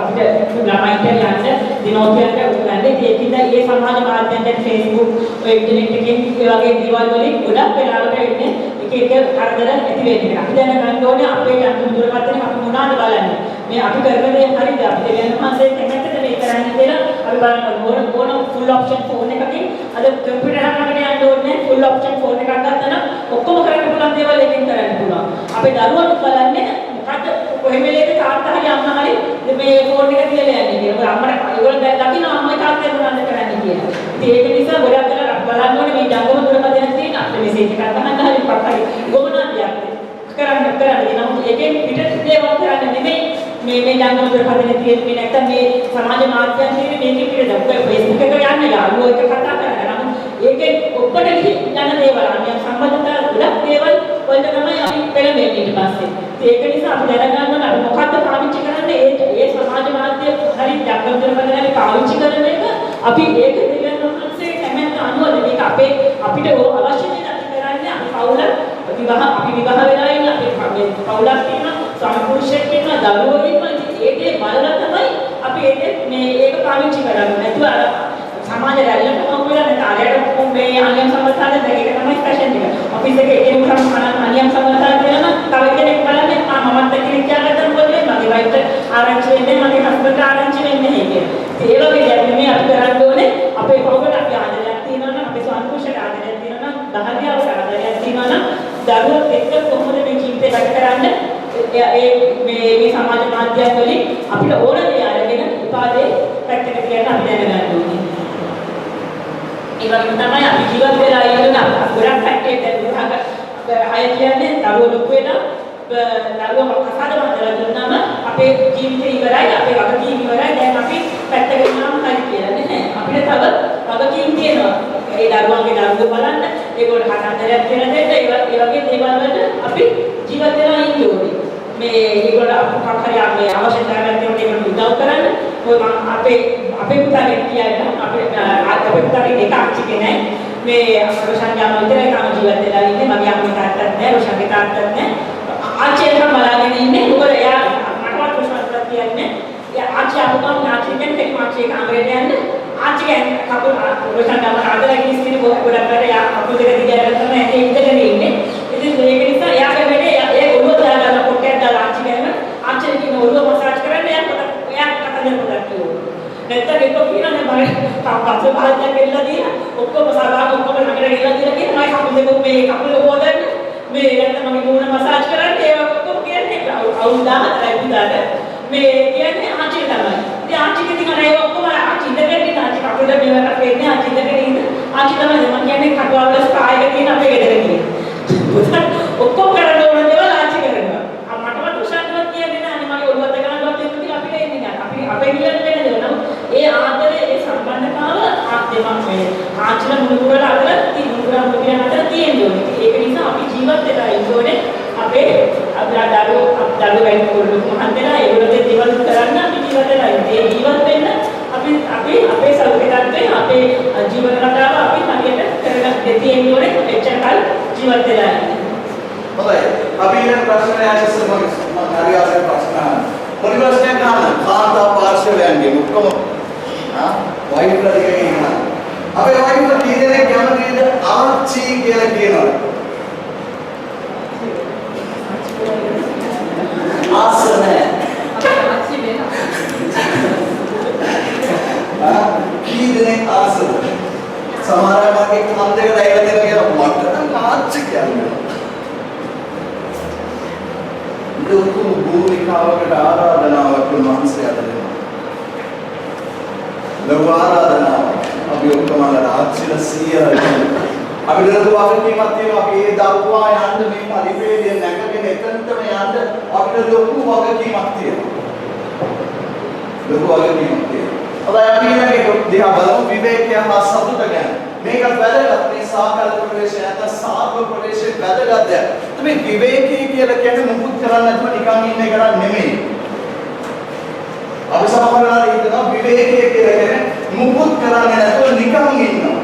අපිට ළමයින්ට යන්න දිනෝපියන්ට උගන්වන්නේ ඒකින්ද ඒ සමාජ මාධ්‍යයෙන් Facebook ඔය ඉන්ටර්නෙට් එකෙන් ඒ වගේ දේවල් වලින් ගොඩක් වෙලාවට එන්නේ එක කරදර ඇති වෙන්නේ. අපි දැනගන්න ඕනේ අපේ යන්ත්‍ර දුරකථනය අපි මොනවාද බලන්නේ. මේ අපි කරන දේ හරියද අපි දෙවියන් වහන්සේ කැමැත්තට මේ කරන්නේ කියලා අපි බලන්න ඕන ෆුල් ඔප්ෂන් ෆෝන් එකකින් අද කම්පියුටර් එකකට යන්න ඕනේ ෆුල් ඔප්ෂන් ෆෝන් එකක් ගත්තා නම් ඔක්කොම කරන්න පුළුවන් දේවල් එකෙන් කරන්න පුළුවන්. අපේ දරුවෝ බලන්නේ මොකද කොහෙ වෙලේද තාත්තා හරි අම්මා හරි මේ ෆෝන් එක තියලා යන්නේ කියලා. අම්මට ඒගොල්ලෝ දැන් දකින්න අම්මයි තාත්තයි මොනවද කරන්නේ කියලා. ඉතින් ඒක නිසා ගොඩක් වෙලා බලන්න ඕනේ මේ ජංගම දුරකථනයක් තියෙන අපේ මෙසේජ් එකක් ගහන්න හරි මොකක් හරි ගොමනාදියක් කරන්න නමුත් ඒකෙන් පිට දේවල් කරන්න නෙමෙයි මේ ජංගම දුරකථනයේ තියෙන්නේ නැත්නම් මේ සමාජ මාධ්‍යයන් තියෙන්නේ මේකේ පිට දැන් Facebook එක යන්න යාළුවෝ එක කතා කරනවා. නමුත් ඒකේ ඔක්කොට යන දේවල් අනියම් සම්බන්ධතා ගොඩක් දේවල් වලට තමයි අපි පෙළඹෙන්නේ ඊට පස්සේ. ඒක නිසා අපි දැනගන්න ඕනේ අපි මොකක්ද පාවිච්චි කරන්නේ ඒ සමාජ මාධ්‍ය හරි ජංගම දුරකථනයේ පාවිච්චි කරන එක අපි ඒක දෙවියන් වහන්සේ කැමැත්ත අනුව මේක අපිට අවශ්‍ය දේ අපි කරන්නේ අපි පවුල විවාහ වෙලා ඉන්න අපි පවුලක් තියෙනවා සම්පූර්ණයක් තියෙනවා දරුවෝ ඉන්නවා ඒ දේ බලලා තමයි අපි ඒක පාවිච්චි කරන්නේ නැතුව අර සමාජ රැල්ලට මොකද නැත්නම් මේ අනියම් සම්බන්ධතාවය දැන් ඒක තමයි ෆැෂන් එක. ඔෆිස් එකේ කෙනෙකුට අනියම් සම්බන්ධතාවය කියලා තව කෙනෙක් බලන්නේ මමත් කෙනෙක් කියලාට මොකද මගේ වයිෆ්ට ආරංචි වෙන්නේ මගේ හස්බන්ඩ් ආරංචි වෙන්නේ නැහැ කියලා. ඒ වගේ දැන් මේ අපි කරන්න ඕනේ අපේ පවුලට අපි ආදරයක් තියෙනවා නම් අපේ සම්පූර්ණ ආදරයක් තියෙනවා නම් දහදියාවට ආදරයක් තියෙනවා නම් දරුවෝ එක්ක කොහොමද මේ ජීවිතේ ගත කරන්නේ මේ සමාජ මාධ්‍යයන් වලින් අපිට ඕන දේ අරගෙන උපාදේ පැත්තකට තියන්න අපි දැනගන්න ඕනේ. ඒ වගේම තමයි අපි ජීවත් වෙලා ඉන්න ගොඩක් පැත්තේ දැන් අය කියන්නේ දරුවෝ ලොකු වෙලා දරුවෝ කසාද බඳලා දුන්නාම අපේ ජීවිතේ ඉවරයි අපේ වගකීම් ඉවරයි දැන් අපි පැත්තකට යනවා හරි කියලා නෑ. අපිට තව වගකීම් තියෙනවා. ඒ දරුවන්ගේ දරුවෝ බලන්න ඒගොල්ලෝ හතරක් කියලා දෙන්න ඒ වගේ දේවල් වලට අපි ජීවත් වෙලා ඉන්න ඕනේ. මේ ඒගොල්ලෝ අපට හරි අපේ අවශ්‍යතාවයන් තියෙන ඒකට උදව් කරන්න. ඔය මම අපේ පුතාගේ කියන්න අපේ පුතාගේ දෙක අච්චිගේ නැහැ. මේ රොෂන් යාම විතරයි තාම ජීවත් වෙලා ඉන්නේ. මගේ අම්මා තාත්තත් නැහැ. රොෂන්ගේ තාත්තත් නැහැ. ආච්චි එක බලාගෙන ඉන්නේ. මොකද එයා මටවත් රොෂන්ට කියන්නේ ආච්චි අපුගම් ආච්චි කෙනෙක් මාච්චි කාමරේට යන්නේ. ආච්චි කපුල් රොෂන් යාම ආදලා කිසිම ගොඩක් වැඩ යා කපුල් දෙක දිගට තමයි ඇටේ ඉඳගෙන ඉන්නේ. ඉතින් ඒක නිසා එයාගේ වැඩේ ඒ ඔළුව දාලා පොට්ටයක් දාලා ආච්චි ගෑන ආච්චි කියන ඔළුව මසාජ් කරන්න එයා කතා කරනවා. නැත්නම් ඒක කියනනේ මම පස්සේ භාජනය කෙල්ලලා දීලා ඔක්කොම සබාව ඔක්කොම ළඟට ගෙල්ලා දීලා කියන මම කකුල් දෙක මේ කකුල හොදන්න මේ නැත්නම් මගේ මූණ මසාජ් කරන්න ඒ ඔක්කොම කියන්නේ අවුරුදු 14යි පුතාට මේ කියන්නේ ආච්චි තමයි. ඉතින් ආච්චි කිව්වා නේ ඔක්කොම ආච්චි ඉඳගෙන ඉන්න ආච්චි කකුල මේවට පෙන්නේ ආච්චි ඉඳගෙන ඉන්න ආච්චි තමයි මම කියන්නේ කටුවවල ස්පායක තියෙන අපේ ගෙදර කියන්නේ. ඔක්කොම කරන්න ඕන දේවල් ආච්චි කරනවා. මටවත් උසන්වත් කියන්නේ නැහැ මගේ ඔළුවත් ගන්නවත් එන්න කියලා අපිට එන්නේ නැහැ. අපි අපේ විලන් වෙන දේවල් ඒ ආදරේ ඒ සම්බන්ධතාව ආත්මයක් මේ ආචරණ මුලුවල අතර තිබුණා මුලින් අතර තියෙනවා. ඒක නිසා අපි ජීවත් වෙලා ඉන්නෝනේ අපේ දරුවෝ වෙන පොඩි මහන්තලා ඒගොල්ලෝ දේවල් කරන්න අපි ජීවත් වෙලා ඉන්නේ. ඒ ජීවත් වෙන්න අපි අපේ සෞඛ්‍යතාවය අපේ ජීවන රටාව අපි හරියට කරගන්න තියෙන්නේ එච්චර කල් ජීවත් වෙලා ඉන්නේ. හොඳයි. අපි ඊළඟ ප්‍රශ්නය ආයෙත් මම හරියට ප්‍රශ්න පොඩි ප්‍රශ්නයක් අහන්න. කාන්තා පාර්ශවයන්ගේ ඔක්කොම වයිෆ්ලා දෙකේ ඉන්නවා. අපේ වයිෆ්ලා කීදෙනෙක් කැමතිද ආච්චි කියලා කියනවා? ආසනේ. ආච්චි වෙනවා. කීදෙනෙක් ආසද? සමහර අය මගේ කන් දෙක දැයිලා දෙනවා කියලා මට නම් ආච්චි කියන්නේ. ලොකු භූමිකාවකට ආරාධනාවක් වහන්සේ අදලා ලොකු ආරාධනාවක් අපි ඔක්කොම ආච්චිලා සීයලා අපිට ලොකු වගකීමක් තියෙනවා අපි ඒ දරුවා යන්න මේ පරිපේදයෙන් නැගගෙන එතනටම යන්න අපිට ලොකු වගකීමක් තියෙනවා ලොකු වගකීමක් තියෙනවා අද අපි ඊළඟ දිහා බලමු විවේකය හා සතුට ගැන මේක වැදගත් මේ සාකල ප්‍රවේශය නැත්නම් සාර්ව ප්‍රවේශයේ වැදගත් දෙයක්. මේ විවේකී කියලා කියන්නේ මුකුත් කරන්නේ නැතුව නිකන් ඉන්න එක නෙමෙයි. අපි සමහරවල් හිතනවා විවේකී කියලා කියන්නේ මුකුත් කරන්නේ නැතුව නිකන් ඉන්නවා.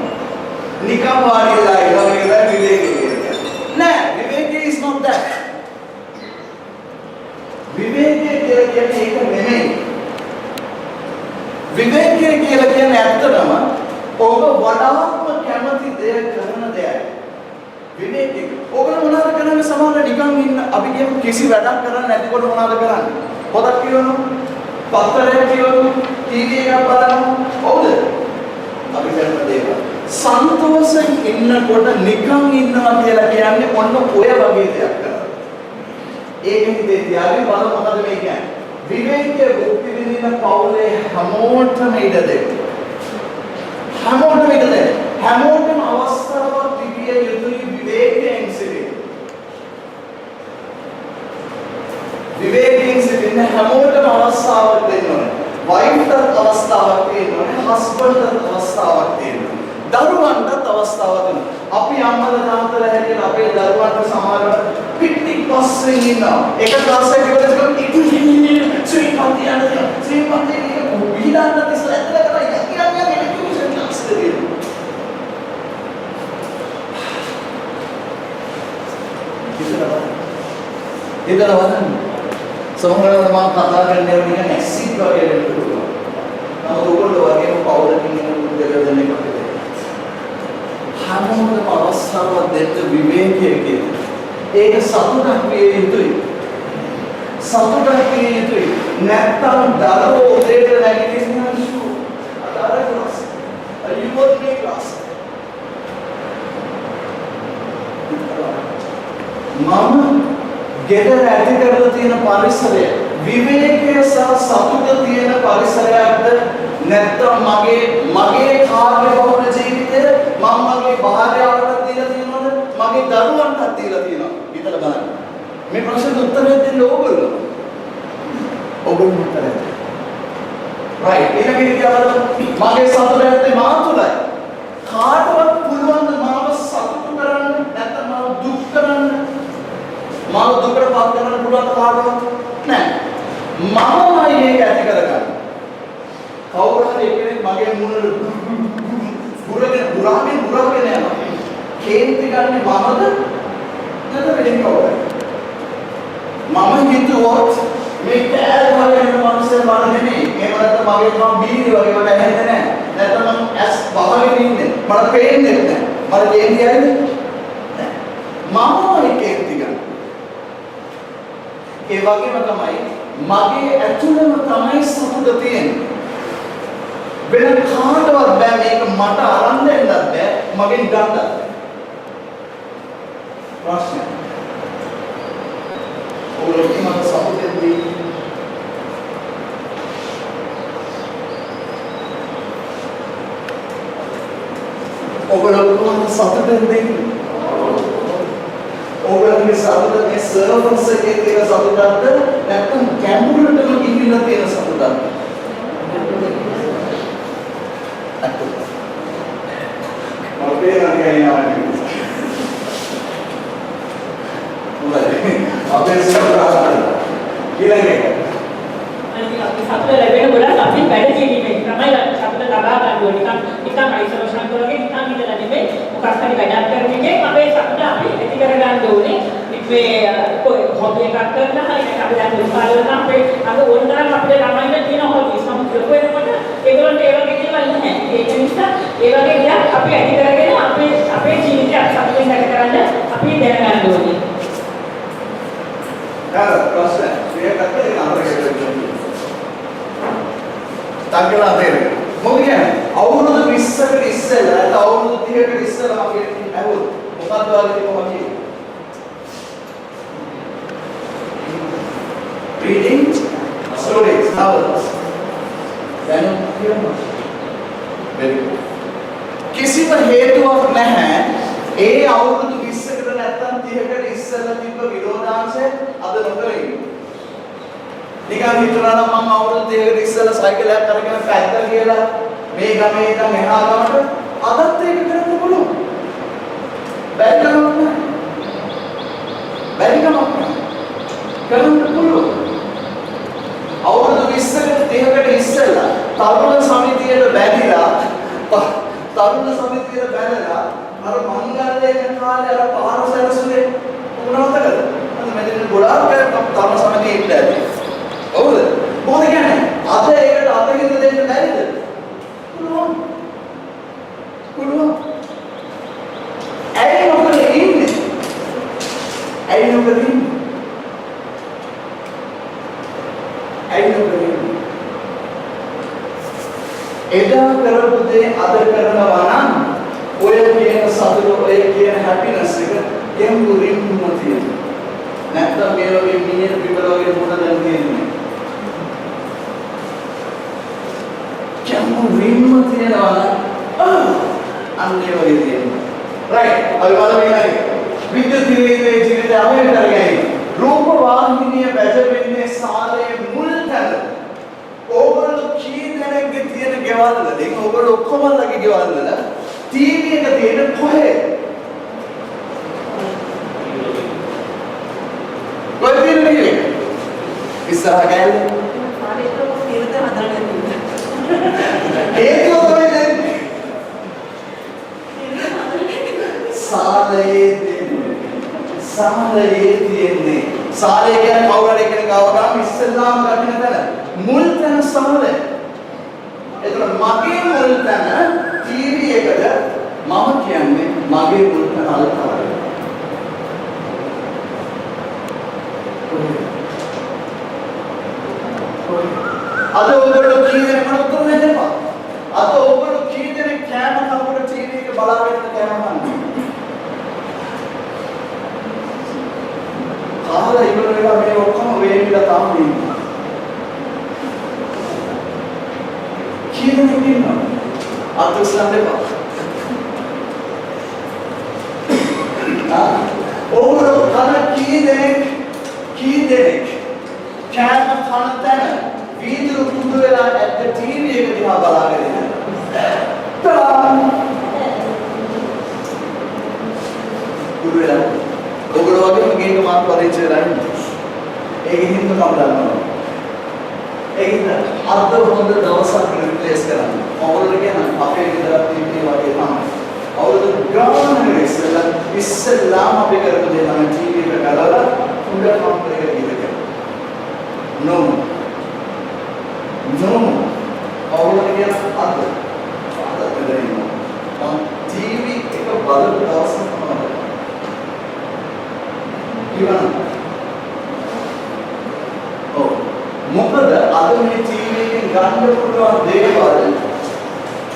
නිකන් වාඩිලා ඉන්නවා කියලා විවේකී කියන්නේ. නෑ, විවේකී is not that. විවේකී කියලා කියන්නේ ඒක නෙමෙයි. විවේකය කියලා කියන්නේ ඇත්තටම ඔබ වඩාත්ම කැමති දේ කරන දෙයයි. විවේකය. ඔබලා මොනවද කරන්නේ සමහරවිට නිකන් ඉන්න අපි කියමු කිසි වැඩක් කරන්නේ නැතිකොට මොනවද කරන්නේ? පොතක් කියවනවා, පත්තරයක් කියවනවා, ටීවී එකක් බලනවා. හවුද? අපි කරන දේවල්. සන්තෝෂයෙන් ඉන්නකොට නිකන් ඉන්නවා කියලා කියන්නේ ඔන්න ඔය වගේ දෙයක් කරනවා. ඒක හිතේ තියාගෙන බලන්න මොකද මේ කියන්නේ. විවේකයේ භුක්ති විඳින පවුලේ හැමෝටම ඉඩ දෙන්න. හැමෝටම ඉඩ දෙන්න. හැමෝටම අවස්ථාවක් තිබිය යුතුයි විවේකයෙන් සිටින්න. විවේකයෙන් සිටින්න හැමෝටම අවස්ථාවක් දෙන්න ඕනේ. වයිෆ්ටත් අවස්ථාවක් දෙන්න ඕනේ. හස්බන්ඩ්ටත් අවස්ථාවක් දෙන්න ඕනේ. දරුවන්ටත් අවස්ථාවක් දෙන්න. අපි අම්මලා තාත්තලා හැටියට අපේ දරුවන්ට සමහරවිට පිටික් පස්සෙන් ඉන්නවා. එක ක්ලාස් එකක ඉවරනකොට ශ්‍රීපන්ති යනවා. ශ්‍රීපන්ති විහිදාන්න තිස්සලා ඇත්තට කරා කියන්නේ ටියුෂන් ක්ලාස් එකේ. ඉතලවද? සමහරවිට මම කතා කරන්නේ නිකන් ඇසිඩ් වගේ වෙන්න පුළුවන්. නමුත් ඔයගොල්ලෝ වගේම පවුලකින් ඉන්න පුද්ගලයෝ දෙන්නේ කොහොමද? හැමෝටම අවස්ථාවක් දෙන්න විවේකයේ කියන. ඒක සතුටක් විය යුතුයි. සතුටක් විය යුතුයි. නැත්තම් දරුවෝ උදේට නැගිටින්න ෂු. අදාළ ක්ලාස්. අයියෝගේ ක්ලාස්. මම ගෙදර ඇති කරලා තියෙන පරිසරය විවේකයේ සහ සතුට තියෙන පරිසරයක්ද නැත්නම් මගේ කාර්ය බහුල ජීවිතය මම මගේ භාර්යාවටත් දීලා තියෙනවද මගේ දරුවන්ටත් දීලා තියෙනවද හිතලා බලන්න මේ ප්‍රශ්නෙට උත්තරය දෙන්න ඕගොල්ලෝ උත්තරය රයිට් ඊළඟට කියවල මගේ සතුට ඇත්තේ මා තුළයි කාටවත් පුළුවන් ද මාව සතුටු කරන්න නැත්නම් මාව දුක් කරන්න මාව දුකට පත් කරන්න පුළුවන් කාටවත් නැහැ මමමයි මේක ඇති කරගන්නේ කවුරු හරි කෙනෙක් මගේ මුණට බුරාගෙන යනවා කේන්ති ගන්න මමද නැත්නම් වෙන කවුරුද මම හිතුවොත් මේ කෑල් වගේ වෙන මනුස්සය මම නෙමෙයි එහෙම නැත්නම් මගේ මම බීරි වගේ මට ඇහෙන්නේ නැහැ නැත්නම් මම ඇස් බහගෙන ඉන්නේ මට පේන්නේ නැහැ මට කේන්ති යන්නේ මමමයි කේන්ති ගන්න ඒ වගේම තමයි මගේ ඇතුළම තමයි සතුට තියෙන්නේ වෙන කාටවත් බෑ මේක මට අරන් දෙන්නත් බෑ මගෙන් ගන්නත් බෑ ප්‍රශ්න ඔයගොල්ලෝ මට සතුටෙන් දී ඔයගොල්ලෝ මට සතුටෙන් දෙන්නේ ඔයගොල්ලෝගේ සතුට මේ සර්වර්ස් එකේ තියෙන සතුටක්ද නැත්නම් කැම්පුරටම ගිහිල්ලා තියෙන සතුටක්ද අපේ සතුට ලැබෙන ගොඩක් අපි වැඩ කිරීමෙන් තමයි සතුට ලබා ගන්න ඕනේ. නිකන් අයිසොලේෂන් කරගෙන නිකන් ඉඳලා නෙමෙයි මොකක් හරි වැඩක් කරන එකෙන් අපේ සතුට අපි ඇති කර ගන්න ඕනේ. මේ හොබි එකක් කරලා හරි අපි දැන් උපාලන අපේ අර ඕනතරම් අපේ ළමයින්ට තියෙන හොබි සම්පූර්ණ වෙනකොට ඒගොල්ලන්ට ඒ වගේ දේවල් නැහැ. ඒක නිසා ඒ වගේ දේවල් අපි ඇති කරගෙන අපේ ජීවිතය සතුටින් ගත කරන්න අපි දැනගන්න ඕනේ. ප්‍රශ්න මේකට අතරේ තංගලා දෙන්නේ මොකද කියන්නේ අවුරුදු 20කට ඉස්සෙල්ලා නැත්නම් අවුරුදු 30කට ඉස්සෙල්ලා මගේ ඇහුවොත් මොකක්ද වගේ කොහොමද reading stories novels then very good කිසිම හේතුවක් නැහැ ඒ අවුරුදු 20කට නැත්නම් 30කට ඉස්සෙල්ලා තිබ්බ විරෝධාංශය අද නොකර ඉන්න නිකන් හිතුණා නම් මම අවුරුදු 30කට ඉස්සෙල්ලා සයිකලයක් අරගෙන පැද්දා කියලා මේ ගමේ ඉඳන් එහා ගමට අදත් ඒක කරන්න පුළුවන්. බැරි කමක් නැහැ. කරන්න පුළුවන්. අවුරුදු 20කට 30කට ඉස්සෙල්ලා තරුණ සමිතියට බැඳිලා අර මංගල්‍යයෙන් කාලේ අර පාරසලසුනේ මොනවද කරන්නේ? අද මෙතන ගොඩාක් තරුණ සමිතිය ඉන්න ඇති. හවුද? මොකද කියන්නේ? අද ඒකට අතහිත දෙන්න බැරිද? පුළුවන්. පුළුවන්. ඇයි නොකර ඉන්නේ? ඇයි නොකර ඉන්නේ? ඇයි නොකර ඉන්නේ? එදා කරපු දේ අද කරනවා නම් ඔය කියන සතුට ඔය කියන හැපිනස් එක ගැඹුරින්ම තියෙනවා. නැත්නම් මේ වගේ මිනිහ පිටල වගේ මොන දැන් තියෙන්නේ. ගැඹුරින්ම තියෙනවා අන්නේ වගේ තියෙනවා. රයිට්. අපි බලමු ඊළඟ. විද්‍යුත් දිවියේ ජීවිතය අවේකට ගන්නේ. රූප වාහිනිය වැජෙන්නේ සාලේ මුල් තැන. ඕගොල්ලෝ කී දෙනෙක්ගේ තියෙන ගෙවල් වලින් ඕගොල්ලෝ ඔක්කොමලගේ ගෙවල් වල ටීවී එක තියෙන කොහෙද? කොහෙද තියෙන්නේ? ඉස්සරහ ගෑල්ල. ඒක කොහෙද? සාලේ තියෙන්නේ. සාලේ කියන්නේ කවුරු හරි කෙනෙක් ආව ගමන් ඉස්සෙල්ලාම දකින්න තැන. මුල් තැන සාලේ. එතකොට මගේ මුල් තැන ටීවී එකද මම කියන්නේ මගේ මුල් තැන අල්තාරය. අද ඔයගොල්ලෝ කී දෙනෙක් මට උත්තර දෙන්න එපා. අද ඔයගොල්ලෝ කී දෙනෙක් කැම කවුරු ටීවී එක බලාගෙන කැම කන්නේ? කාලා ඉවර වෙලා මේ ඔක්කොම වේවිලා තාම ඉන්නවා. කී දෙනෙක් ඉන්නවා? අත උස්සන්න එපා. ඔයගොල්ලෝ කන කී දෙනෙක් කැම කන තැන වීදුරු කුඩු වෙලා ඇත්ත ටීවී එක දිහා බලාගෙන ඉන්නවා. කුඩු වෙලා ඔගොල්ලෝ වගේම ගේක මාත් පරිචය කරන්නේ. ඒක හින්දා මම දන්නවා. ඒක හින්දා අද හොඳ දවසක් රිප්ලේස් කරන්න. ඔගොල්ලෝ කියන අපේ ගෙදර ටීවී වගේ තමයි. අවුරුදු ගානකට ඉස්සෙල්ලාම අපි කරපු දේ තමයි ටීවී එක ගලවලා උඩ කම්ප්ලේ එක ගිහලා. No. ඔගොල්ලෝ කියන අද දෙන්නේ. ටීවී එක බලන දවසක් තමයි. මොකද අද මේ ටීවී එකෙන් ගන්න පුළුවන් දේවල්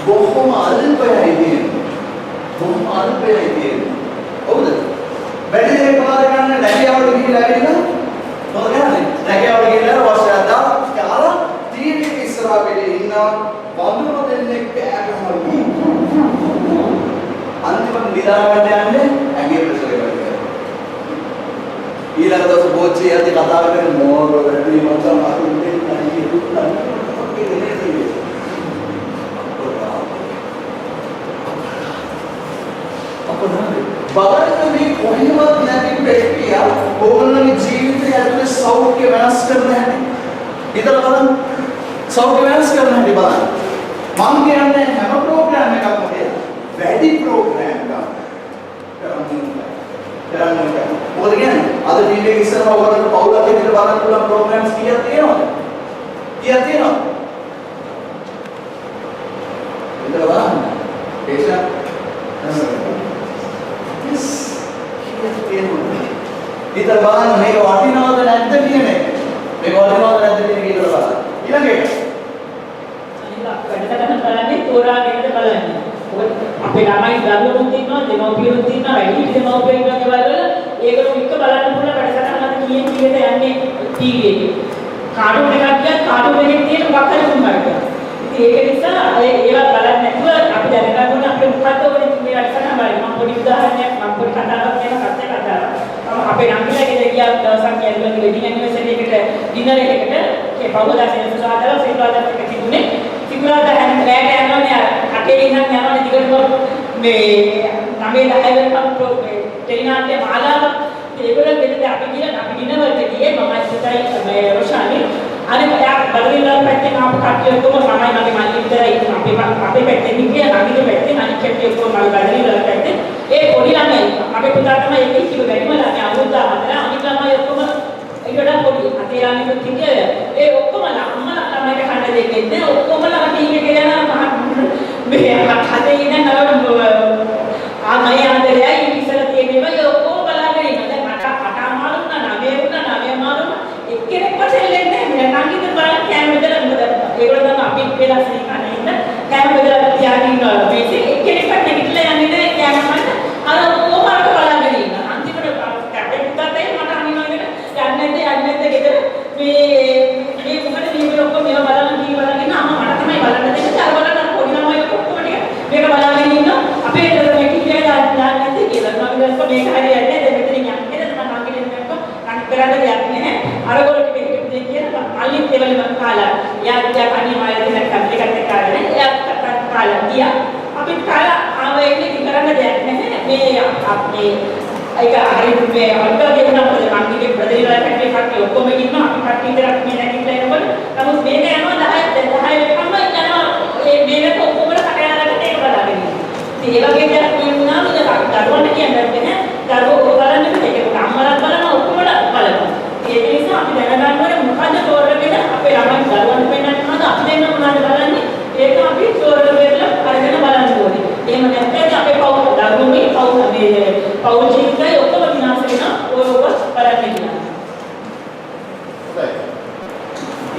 බොහොම අල්පයි තියෙන්නේ. බොහොම අල්පයි තියෙන්නේ. හවුද? වැඩි දෙයක් පාද ගන්න නැගියවට ගිහිල්ලා ඇවිල්ලා මොකද කරන්නේ? නැගියවට ගිහිල්ලා වස්ත්‍රය දාලා ටීවී එක ඉස්සරහා වෙලේ ඉන්නවා. වඳුර දෙන්නේ කෑගහනවා. අන්තිමට නිදාගන්න යන්නේ ඇඟේ ප්‍රෙෂර් එක වැඩි. ඊළඟ දවස් බෝච්චි යද්දි කතා කරගෙන මෝර වැඩි මචං අරුන්නේ නැහැ බලන්න මේ කොහෙවත් නැති ප්‍රක්‍රිය ඕගොල්ලෝගේ ජීවිතය ඇතුලේ සෞඛ්‍ය වෙනස් කරන්න හැටි. හිතලා බලන්න. සෞඛ්‍ය වෙනස් කරන්න හැටි බලන්න. මම කියන්නේ හැම ප්‍රෝග්‍රෑම් එකක්ම වැඩි ප්‍රෝග්‍රෑම් එකක් කරන්න ඕනේ. මොකද කියන්නේ? අද ටීවී එක ඉස්සරහ ඔයගොල්ලෝ පවුලක් විතර බලන්න පුළුවන් ප්‍රෝග්‍රෑම්ස් කීයක් තියෙනවද? කීයක් තියෙනවද? හිතලා බලන්න. ඒෂා හිතලා බලන්න මේක වටිනවද නැද්ද කියන එක. මේක වටිනවද නැද්ද කියන එක හිතලා බලන්න. ඊළඟ එක. අනිත් වැඩසටහන බලන්නේ තෝරාගෙනද බලන්නේ. අපේ ළමයි දරුවෝ ඉන්නවා, දෙමව්පියෝ ඉන්නවා, වැඩි දෙමව්පියෝ ඉන්නවා ගෙවල් වල ඒගොල්ලෝ එක්ක බලන්න පුළුවන් වැඩසටහන අද කීයෙන් කීයට යන්නේ ටීවී එකේ. කාටුන් එකක් ගියත් කාටුන් එකේ තියෙන මොකක් හරි තුන්වරක්. ඉතින් ඒක නිසා ඒවා බලන්න නැතුව අපි දැනගන්න ඕනේ අපේ මොකද්ද ඕනේ මේ වැඩසටහන බලන්න. මම පොඩි උදාහරණයක් මම පොඩි කතාවක් කියන කතා කතාවක්. අපේ නංගිලාගේ ගියා දවසක් ඇවිල්ලා වෙඩින් ඇනිවර්සරි එකට ඩිනර් එකකට ඒ පහුවදා සෙනසුරාදා සිකුරාදා එක තිබුණේ. සිකුරාදා හැන්දෑවට යනවානේ අටේ ඉඳන් යනවානේ දිගටම මේ 9-10 වෙනකම් ටෙලිනාට්‍ය මාලාවක් ඒගොල්ලෝ වෙනද අපි ගිහලා අපි ඩිනර් වලට ගියේ මම ඉස්සරයි මේ රොෂානි අනේ යා බලවිලා පැත්තෙන් ආපු කට්ටිය ඔක්කොම තමයි මගේ මල්ලි විතරයි අපේ පැත්තෙන් ගියා නංගිගේ පැත්තෙන් අනිත් කට්ටිය ඔක්කොම මල් බලවිලා පැත්තෙන් ඒ පොඩි ළමයි අපේ පුතා තමයි එකේ කිව්ව වැඩිම ළමයි අවුරුදු 4 අනිත් ළමයි ඔක්කොම ඊට වඩා පොඩි අතේ ළමයි කිව්වේ ඒ ඔක්කොම අම්මලා ළමයිට කන්න දෙන්නේ නැහැ. ඔක්කොමලා ටීවී එකේ යනවා මේ හදේ ඉන්න ආමයි ආදරයයි ඉස්සලා තියෙනවා. ඒ ඔක්කොම බලාගෙන ඉන්නවා. දැන් මට අමාරු වුණා 9 වුණා 9 අමාරු එක්කෙනෙක් පසෙල්ලෙන්නේ නැහැ. මම නම් ඉතින් බලන්න කැම බෙදලා ඒගොල්ලෝ නම් අපි වෙලා සිටිනා නේද? කැම බෙදලා තියාගෙන ඉන්නවා. මේකේ එක්කෙනෙක්වත් නැගිටලා යන්නේ නැහැ කැම මන්න. අර ඔක්කොම අර බලාගෙන ඉන්නවා. අන්තිමට කැපේ පුතාට මට අනිවාර්යයෙන් යන්නේ නැද්ද ගෙදර මේ මොකද මේ ඔක්කොම මේවා බලන්න කී බලගෙන අම්මා මට තමයි බලන්න දෙන්නේ. අර බලන්න පොඩි ළමයි ඔක්කොම ටික මේක බලාගෙන ඉන්නවා. අපේ මේ කීකේ දාන්න නැද්ද කියලා. මම දැක්ක මේක හරියන්නේ නැහැ. මෙතනින් යන්නේ මම අංගෙන් දැක්ක කන් කරන්න දෙයක් නැහැ. අරගොල්ලෝ ටික හිටපු දෙයක් කියලා අල්ලිත් ඒවලම කාලා. යා කණි මායදී නැත්නම් ටිකක් කාලා නේ. එයා කාලා ගියා. අපිට කාලා ආවේ ඉතින් කරන්න දෙයක් නැහැ. මේ අපේ ඒක හරියට මේ අල්ගාගේ වෙනකොට කන්ටිගේ ප්‍රදේශවල කට්ටිය කට්ටිය ඔක්කොම ඉන්නවා. අපි කට්ටිය විතරක් මේ නැගිටලා එනකොට නමුත් මේක යනවා 10 වෙනකම් යනවා. මේ මේක ඔක්කොම කට යනකට ඒක බලාගෙන ඉන්නවා. ඉතින් ඒ වගේ දෙයක් වුණාම දරුවන්ට කියන්නේ නැහැ. දරුවෝ බලන්නේ මේක අම්මලා බලන ඔක්කොම බලනවා. ඒක නිසා අපි දැනගන්න ඕනේ මොකද තෝරගෙන අපේ ළමයි දරුවන්ට පෙන්නන්න මොනවද අපි දෙන්න මොනවද බලන්නේ. ඒක අපි තෝරගෙන අරගෙන බලන්න ඕනේ. එහෙම නැත්නම් අපේ දරුවෝගේ පෞල් ජීවිතය ඔක්කොම විනාශ වෙනවා. ඔයව බලන්න කියලා.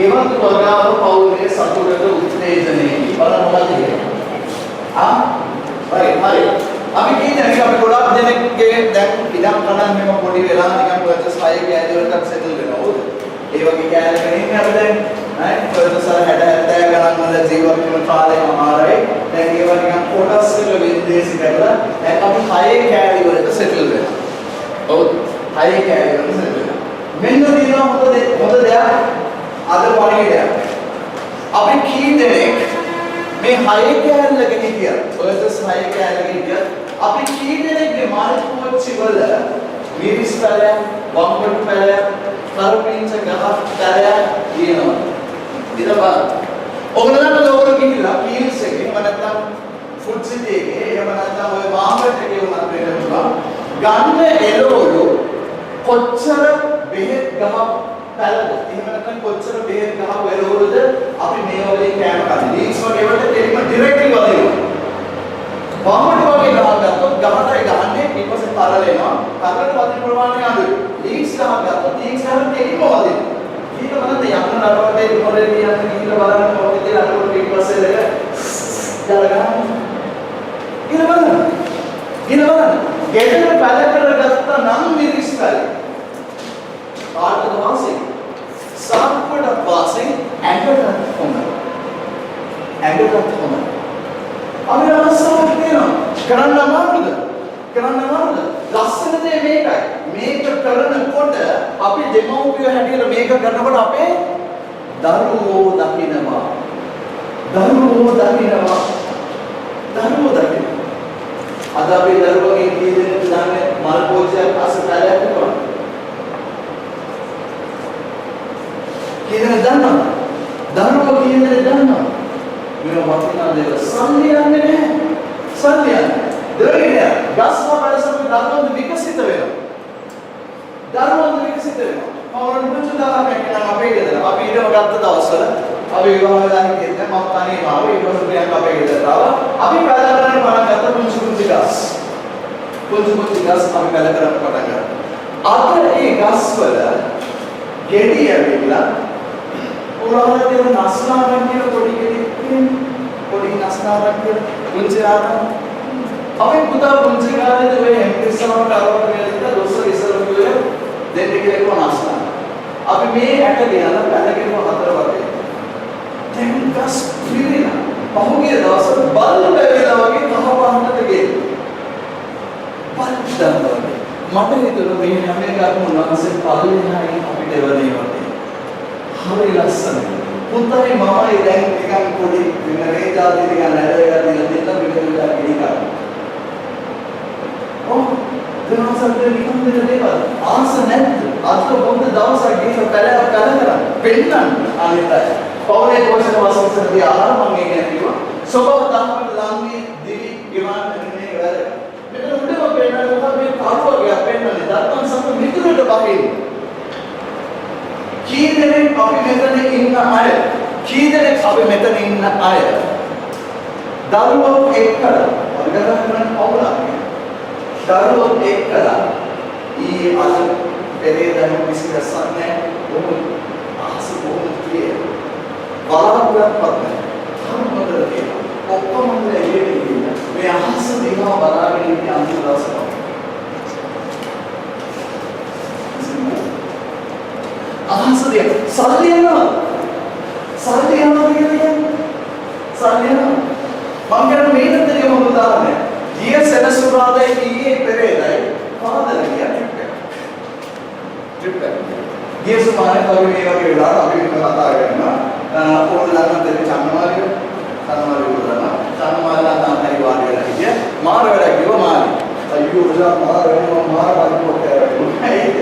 ඒවත් වගාව පෞල්ගේ සතුටට උත්තේජනයේ බලන්න මොකද කියන්නේ? හරි. අපි කියන්නේ අපි ගොඩාක් දෙනෙක්ගේ දැන් ඉඩම් කඩන් මේව පොඩි වෙලා නිකන් පර්චස් 5 කෑලි වලට සෙටල් වෙනවා. හොඳ. ඒ වගේ කෑලි කෙනෙක් ඉන්නේ අපි දැන් right පර්චස් 60 70 ගණන් වල ජීවත් වෙන කාලේ අමාරුයි. දැන් ඒවා නිකන් කොටස් වල විදේශි කරලා දැන් අපි 6 කෑලි වලට සෙටල් වෙනවා. හොඳ. 6 කෑලි වලට සෙටල් වෙනවා. මෙන්න තියෙනවා හොඳ දෙයක්. අද පරිගණයක්. අපි කී දෙනෙක් මේ 6 කෑල්ලක හිටියා. පර්චස් 6 කෑල්ලක හිටියා. අපි කී දෙනෙක්ගේ මානසික වල මිරිස් පැලයක්, වම්බඩු පැලයක්, කරපිංච ගහ පැලයක් දිනනවා. ඊට ඔයගොල්ලන්ට ලෝකෙ ගිහිල්ලා පීල්ස් එකේ නැත්නම් ෆුඩ් සිටි එකේ එහෙම නැත්නම් ඔය මාකට් එකේ උනත් වෙනවා. ගන්න එළවලු කොච්චර බෙහෙත් ගහ පැලද? එහෙම නැත්නම් කොච්චර බෙහෙත් ගහ එළවලුද අපි මේ වගේ කෑම කන්නේ. ලීක්ස් වගේ වලට දෙලිම ඩිරෙක්ට්ලි වදිනවා. වම්බඩු වගේ ගහක් ගත්තොත් ගහටයි ගහන්නේ ඊට පස්සේ තරලෙනවා. තරලට වදින ප්‍රමාණය අඩුයි. ලීක්ස් ගහක් ගත්තොත් ලීක්ස් ගහට දෙලිම වදිනවා. ඊට බලන්න යන්න නඩවටේ මොරේ නියන්න ගිහිල්ලා බලන්න කොහොමද කියලා අරකට ඊට පස්සේ දෙක දාලා ගන්න. ඊට බලන්න. ගෙදර පැල කරගත්තා නම් මිරිස් පැල. කාටද වාසේ? සම්පූර්ණ වාසේ ඇඟට හොඳයි. ඇඟට හොඳයි. අපි රසවත් වෙනවා. කරන්න අමාරුද? ලස්සන දේ මේකයි. මේක කරනකොට අපි දෙමව්පියෝ හැටියට මේක කරනකොට අපේ දරුවෝ දකිනවා. අද අපේ දරුවෝගේ කී දෙනෙක් දන්නේ මල් පෝච්චයක් අසතලයක් කරනවා. කී දෙනෙක් දන්නවද? දරුවෝ කී දෙනෙක් දන්නවද? මේ වටිනා දේවල් සල්ලි යන්නේ නැහැ. දෙවියන් ගස් වලසම දරුවන්ට විකසිත වෙනවා. මම මුචු දාලා මේකන අපේ ගෙදර. අපි ඊටම ගත්ත දවස්වල අපි විවාහ වෙලා හිටියෙත් මම තනියම ආවා. ඊට පස්සේ ප්‍රියංක අපේ ගෙදරට ආවා. අපි වැඩ කරන්න පටන් ගත්ත පුංචි ගස්. අපි වැඩ කරන්න පටන් ගත්තා. අද ඒ ගස් වල ගෙඩි ඇවිල්ලා උරාලා තියෙන නස්නාරන් කියන පොඩි ගෙඩි පොඩි නස්නාරන් කියන පුංචි ආරම් අපේ පුතා පුංචි කාලේදී ඔය එම්පිස්සමකට අරවට ගිහින් දොස්තර ඉස්සර කිව්වේ දෙන්න කියලා කිව්වා නස්නා. අපි මේ ඇට ගෙනලා පැලගෙන හතර වගේ. දැන් ගස් පිළිලා පහුගිය දවසට බල්ල බැවිලා වගේ කහ පාටට ගියේ. පන්දම් වගේ. මට හිතුණා මේ හැම එකක්ම උන්වහන්සේ පල්ලෙහායි අපිට එවනේ වගේ. හරි ලස්සනයි. පුතයි මමයි දැන් නිකන් පොඩි වෙනරේ જાති නිකන් නැරලා දෙන්න පිටුලා ගිහින් දවසක් නිකන් දෙන දේවල් ආස නැද්ද? අද බොහොම දවසක් ගිහින් පැලයක් කරලා පෙන්නන්න අනිතයි. පෞලේ පොෂණ වාසවසදී ආරම්භ මම කියනවා. සබව ධර්ම ළඟේ දිවි ගිවන් මේ වැඩ. මෙතන උඩම පෙන්නන මොකද මේ කරුවගේ පෙන්නන්නේ ධර්ම සම්පූර්ණ මිතුරට බහින්නේ. ඉන්න අය කී දෙනෙක් අපි මෙතන ඉන්න අය දරුවෝ එක්කලා වර්ගගන්න පවුලක් දරුවෝ එක්කලා ඊ අද පෙරේදා විශ්වාසන්නේ බොහොම ආස බොහොම කියේ බලාපොරොත්තුවක් නැහැ ඔක්කොම මේ අහස දිහා බලාගෙන ඉන්න අන්තිම දවසට අහස දිහා සල්ලි යනවා කියන්නේ සල්ලි යනවා මම කියන මේකට දෙයක් මොකද උදාහරණයක් ගිය සෙනසුරාදා ඊයේ පෙරේදායි පාදල ගියා ට්‍රිප් එක ගිය සුමානේ තව මේ වගේ වෙලාවට අපි කතා කරනවා ඕනනම් දෙක චන්නමාලිය චන්නමාලා තමයි වාඩි වෙලා හිටිය මාර වෙලා කිව්වා මාළි අයියෝ ඔයා මාර වෙනවා මාර බලපොත් කරලා ඒක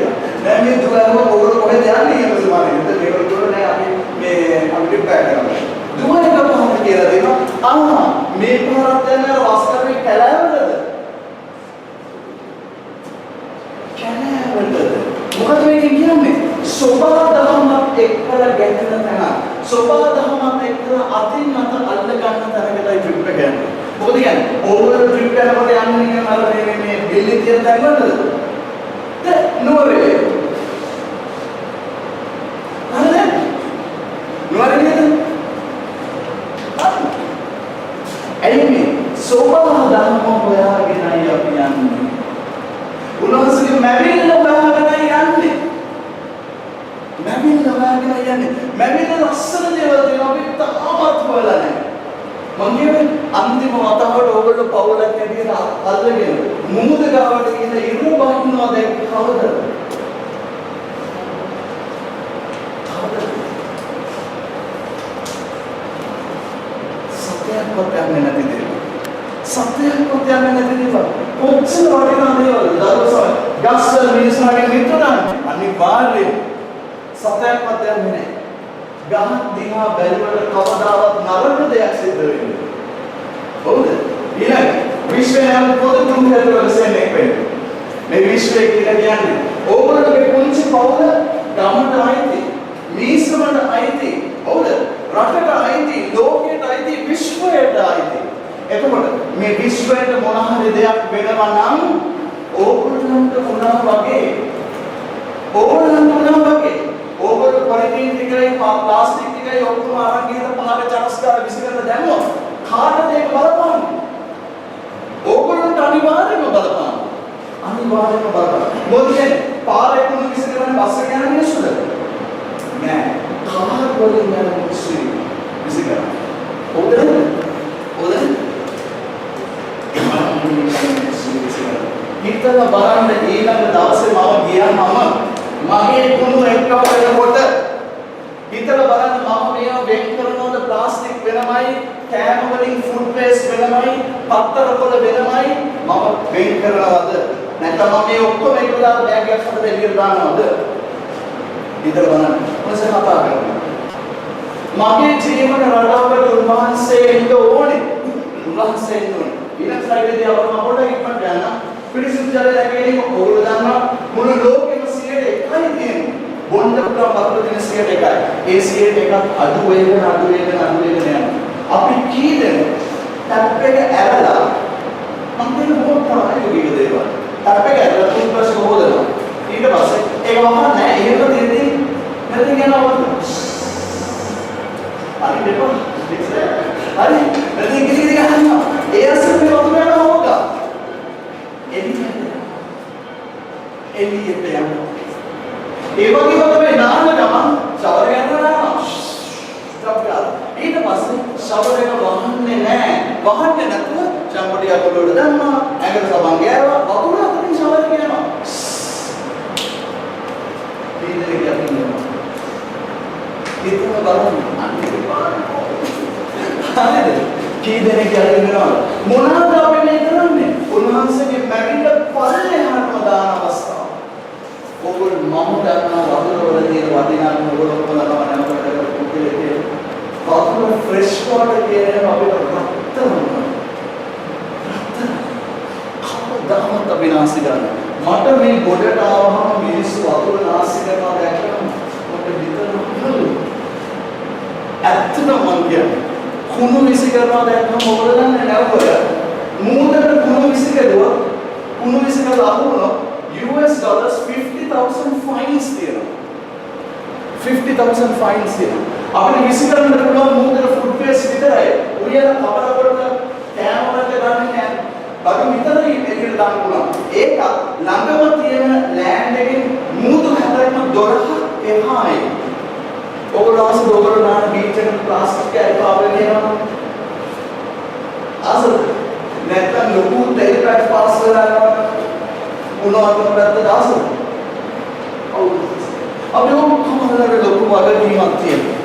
නෑ මේ දුවම ඔයගොල්ලෝ කොහෙද යන්නේ කියලා සුමානේ ඉතින් මේගොල්ලෝ දුර නෑ අපි මේ අපි ට්‍රිප් එක කරනවා දුවන එක කොහොමද කියලා දෙනවා මේ පාරක් දැන් අර වස්තරේ කැලෑවලද මොකද මේක කියන්නේ සෝබා දහමක් එක්කලා ගැටෙන තැන සෝබා දහමක් එක්කලා අතින් අත අල්ල ගන්න තැනකටයි ට්‍රිප් එක යන්නේ මොකද කියන්නේ ඕවර් ට්‍රිප් කරනකොට යන්නේ කියන අර මේ බිල්ලේ තියෙන තැන වලද නුවරේ හරිද නුවරේ ඇයි මේ සෝබා දහම හොයාගෙන අපි යන්නේ උන්වහන්සේගේ මැවිල්ල හොයාගෙන යන්නේ මැවිල්ල ලස්සන දේවල් තියෙනවා අපි තාමත් හොයලා නැහැ මම කියන්නේ අන්තිම වතාවට ඕගොල්ලෝ පවුලක් ඇවිල්ලා අල්ලගෙන මුමුද ගාවට ගිහින් ඉරු බහින්නවා දැන් කවද සත්‍යයක්වත් යන්නේ නැති දේවල් සත්‍යයක්වත් යන්නේ නැති දේවල් කොච්චර වටිනා දේවල් දවසම ගස්වල මිනිස්සුන්ගේ මිතුරන් අනිවාර්යයෙන් සත්‍යයක්වත් යන්නේ නැහැ ගහ දිහා බැලුවට කවදාවත් නරක දෙයක් සිද්ධ වෙන්නේ හොඳ ඊළඟ විශ්වයන් පොදු තුන් කරවල සෙනෙක් වෙන්නේ මේ විශ්වය කියලා කියන්නේ ඕගොල්ලෝගේ පුංචි පවුල ගමට අයිති මිනිස්සුන්ට අයිති හොඳ රටට අයිති ලෝකයට අයිති විශ්වයට අයිති එතකොට මේ විශ්වයට මොන හරි දෙයක් වෙනවා නම් ඕගොල්ලන්ට මොනවා වගේ ඕගොල්ලෝ පොලිතීන් ටිකයි ප්ලාස්ටික් ටිකයි ඔක්කොම අරන් ගිහලා පහට චරස්කාර විසිරෙන්න දැම්මොත් කාටද ඒක බලපාන්නේ ඕගොල්ලන්ට අනිවාර්යයෙන්ම බලපාන්නේ මොකද කියන්නේ පාරේ කුණු විසිරෙන්න බස් එක යන මිනිස්සුද නෑ කාර් වලින් යන මිනිස්සු විසිරෙන්න හොඳද හිතලා බලන්න ඊළඟ දවසේ මම ගියාම මගේ කුණු එක්කව වෙනකොට හිතලා බලන්න මම මේව වෙන් කරනකොට ප්ලාස්ටික් වෙනමයි කෑම වලින් ෆුඩ් වේස්ට් වෙනමයි පත්තර පොළ වෙනමයි මම වෙන් කරනවද නැත්නම් මම මේ ඔක්කොම එකලා බෑග් එකක් හදලා එළියට දානවද හිතලා බලන්න මොනසම කතා කරන්නේ මගේ ජීවන රටාවට උන්වහන්සේ ඉන්න ඕනේ ඊළඟ ස්ලයිඩේදී අපරම පොඩ්ඩක් ඉක්මනට යන්න පිළිසිදු ජලය දැකීම ඕගොල්ලෝ දන්නවා මුළු ලෝකෙම 100යි තියෙන්නේ බොණ්ඩ පුරා බබල දින 100යි ඒ 100ට එකක් අඩු වෙන යනවා අපි කී දෙනෙක් ටැප් එක ඇරලා මම දෙන බොහොම ප්‍රායෝගික දේවල් ටැප් එක ඇරලා තුන්පස් හොදනවා ඊට පස්සේ ඒක වහන්න නැහැ එහෙම දෙද්දී නැතිනම් යනවා හරි දෙපො හරි නැතිනම් කිසි දෙයක් ගන්නවා ඒ අසුර මේ වතුර යනවා හොගා එළියට යනවා ඒ වගේම තමයි නාන ගමන් ෂවර් එක යනවා ඊට පස්සේ ෂවර් එක වහන්නේ නැහැ වහන්නේ නැතුව චම්පටිය අතලට දැම්මා ඇඟට සබන් ගෑවා වතුර අතරින් ෂවර් එක යනවා ඊදෙක යනවා ඉතින් බලන්න හරිද කී දෙනෙක් යනවා මොනවාද අපි මේ කරන්නේ උන්වහන්සේගේ මැවිල්ල පල්ලෙහාටම දාන අවස්ථාව ඕගොල්ලෝ මම දන්නා වතුර වල තියෙන වටිනාකම ඕගොල්ලෝ කොහොමද නැවතට පුදුලේ වතුර ෆ්‍රෙෂ් වෝටර් කියන්නේ අපිට රත්තරන් කවදාවත් අපි නාස්ති ගන්න මට මේ ගොඩට ආවම මිනිස්සු වතුර නාස්ති කරනවා දැක්කම මට හිතෙනවා ඇත්තටම මම කියන්නේ කුණු විසි කරනවා දැක්කම මොකද දන්නේ නැවොය මූදට කුණු විසි කරුවා කුණු විසි කරලා අහුනොත් US dollars 50,000 fines තියෙනවා 50,000 fines තියෙනවා අපිට විසි කරන්න පුළුවන් මූදට ෆුඩ් වේස්ට් විතරයි උයන කපරකට කෑම වලට ගන්න නැහැ බඩු විතරයි එකට දාන්න පුළුවන් ඒක ළඟම තියෙන ලෑන්ඩ් එකෙන් මූදු හැදෙන්න 12 එහායි ඔයගොල්ලෝ ආසද ඔයගොල්ලෝ නාන බීච් එකට ප්ලාස්ටික් කෑලි පාවෙන්න යනවා ආසද නැත්නම් ලොකු තෙල් පැට් පාස් වෙලා යනවා උනවතුන පැත්ත දාසද ඔව් අපි ඔක්කොම හදලා ලොකු වගකීමක් තියෙනවා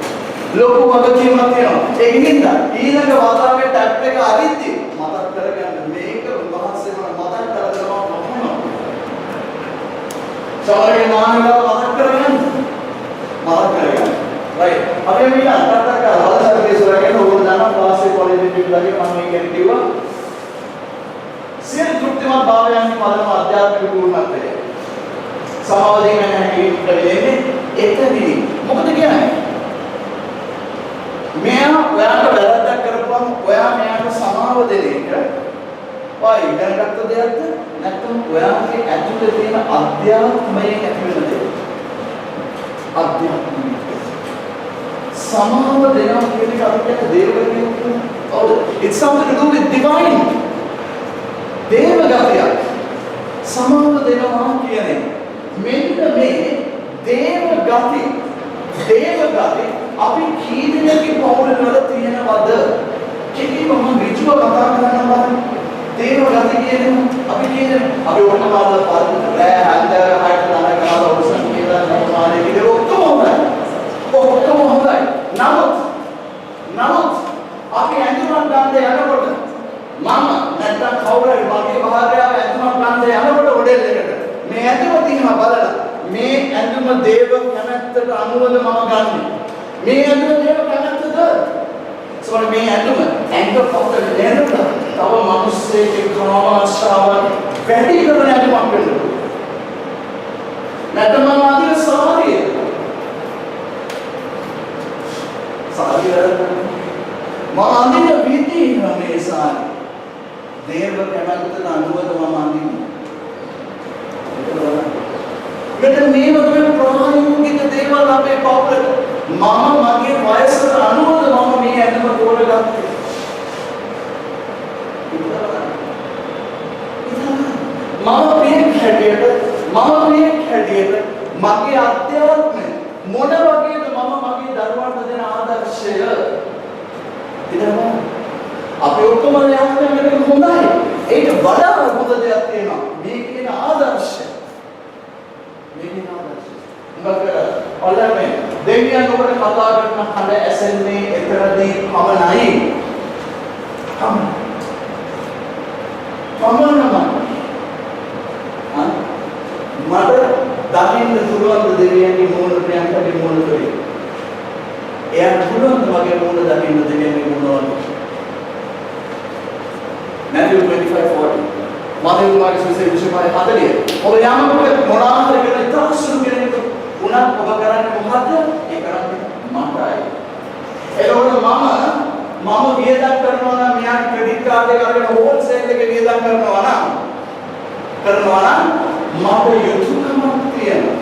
ලොකු වගකීමක් තියෙනවා ඒකින්ද ඊළඟ වතාවේ ටැප් එක අරිද්දි මතක් කරගන්න මේක උන්වහන්සේ මතක් කරගන්නවා මොනවා සමහරවිට මානවව මතක් කරගන්න right අපි මේ අන්තර්ගත හලසක දේශනාවකට ඕන දාන ක්ලාස් එක කොලෙජ් එකේ ඉඳලා මම මේක කිව්වා සියලු තෘප්තිමත් භාවයන්ගේ පදම අධ්‍යාත්මික පූර්ණත්වය සමාවදීන නැහැ කියන්නේ එතනදී මොකද කියන්නේ මෙයා ඔයාට වැරද්දක් කරපුවම ඔයා මෙයාට සමාව දෙන එක ඔයා ඉගෙන ගත්ත දෙයක්ද නැත්නම් ඔයාගේ ඇතුළේ තියෙන අධ්‍යාත්මයෙන් ඇති වෙන දෙයක් අධ්‍යාත්මය සමාව දෙනවා කියන එක අපි කියන්නේ දේවගතිය ඔව් it's something to do with divine දේවගතිය සමාව දෙනවා කියන්නේ මෙන්න මේ දේවගති අපි කී දෙනෙක්ගේ පවුල් වල තියෙනවද කිසිම මම ඍජුව කතා කරනවා දේවගති කියන්නේ අපි කියන්නේ අපි ඔක්කොම ආදර පාරකට රෑ හන්ද හයිට දාන කරලා ඔසන් කියලා නෝමානේ විදිහ ඔක්කොම හොඳයි නමුත් අපි ඇඳුමක් ගන්න යනකොට මම නැත්තම් කවුරුහරි මගේ භාර්යාව ඇඳුමක් ගන්න යනකොට හොඩෙල් එකට මේ ඇඳුම දිහා බලලා මේ ඇඳුම දේව කැමැත්තට අනුවද මම ගන්නෙ මේ ඇඳුම දේව කැමැත්තද සෝර මේ ඇඳුම ඇඟ පොතට දෙන්නට තව මිනිස්සෙගේ කාමාශාවන් වැඩි කරන ඇඳුමක් වෙන්න නැත්නම් මම අදින සාරිය මම අඳින විදිහ මේ සාරි දේව කැමැත්තට අනුවද මම අඳින්නේ මෙතන මේ වගේ ප්‍රායෝගික දේවල් අපේ පවුලට මම මගේ වයසට අනුවද මම මේ ඇඳුම තෝරගත්තේ මම පියෙක් හැටියට මගේ අධ්‍යාත්මය මොන වගේද මම මගේ දරුවන්ට දෙන ආදර්ශය ඉතින් අපි ඔක්කොම යන්නේ හොඳයි ඒක වඩා හොඳ දෙයක් තියෙනවා මේ කියන ආදර්ශය මොකද ඔයාලම දෙවියන් ඔබට කතා කරන හඬ ඇසෙන්නේ එතරදී පමණයි මට දකින්න පුළුවන් දෙවියන්ගේ මූණ ප්‍රියංකගේ මූණ තුලින් එයාට පුළුවන් මගේ මූණ දකින්න දෙවියන්ගේ මූණ වල Matthew 25:40 මාතේ උමාගේ සුවිසේෂ විශේෂය 40 ඔබ යමකට මොනාද කියන ඉතසුරු කෙනෙක් උනත් ඔබ කරන්නේ මොකද්ද ඒ කරන්නේ මටයි එතකොට මම වියදම් කරනවා නම් මෙයා ක්‍රෙඩිට් කාඩ් එක අරගෙන හෝල්සේල් එකේ වියදම් කරනවා නම් මට යුතුයකමක් තියෙනවා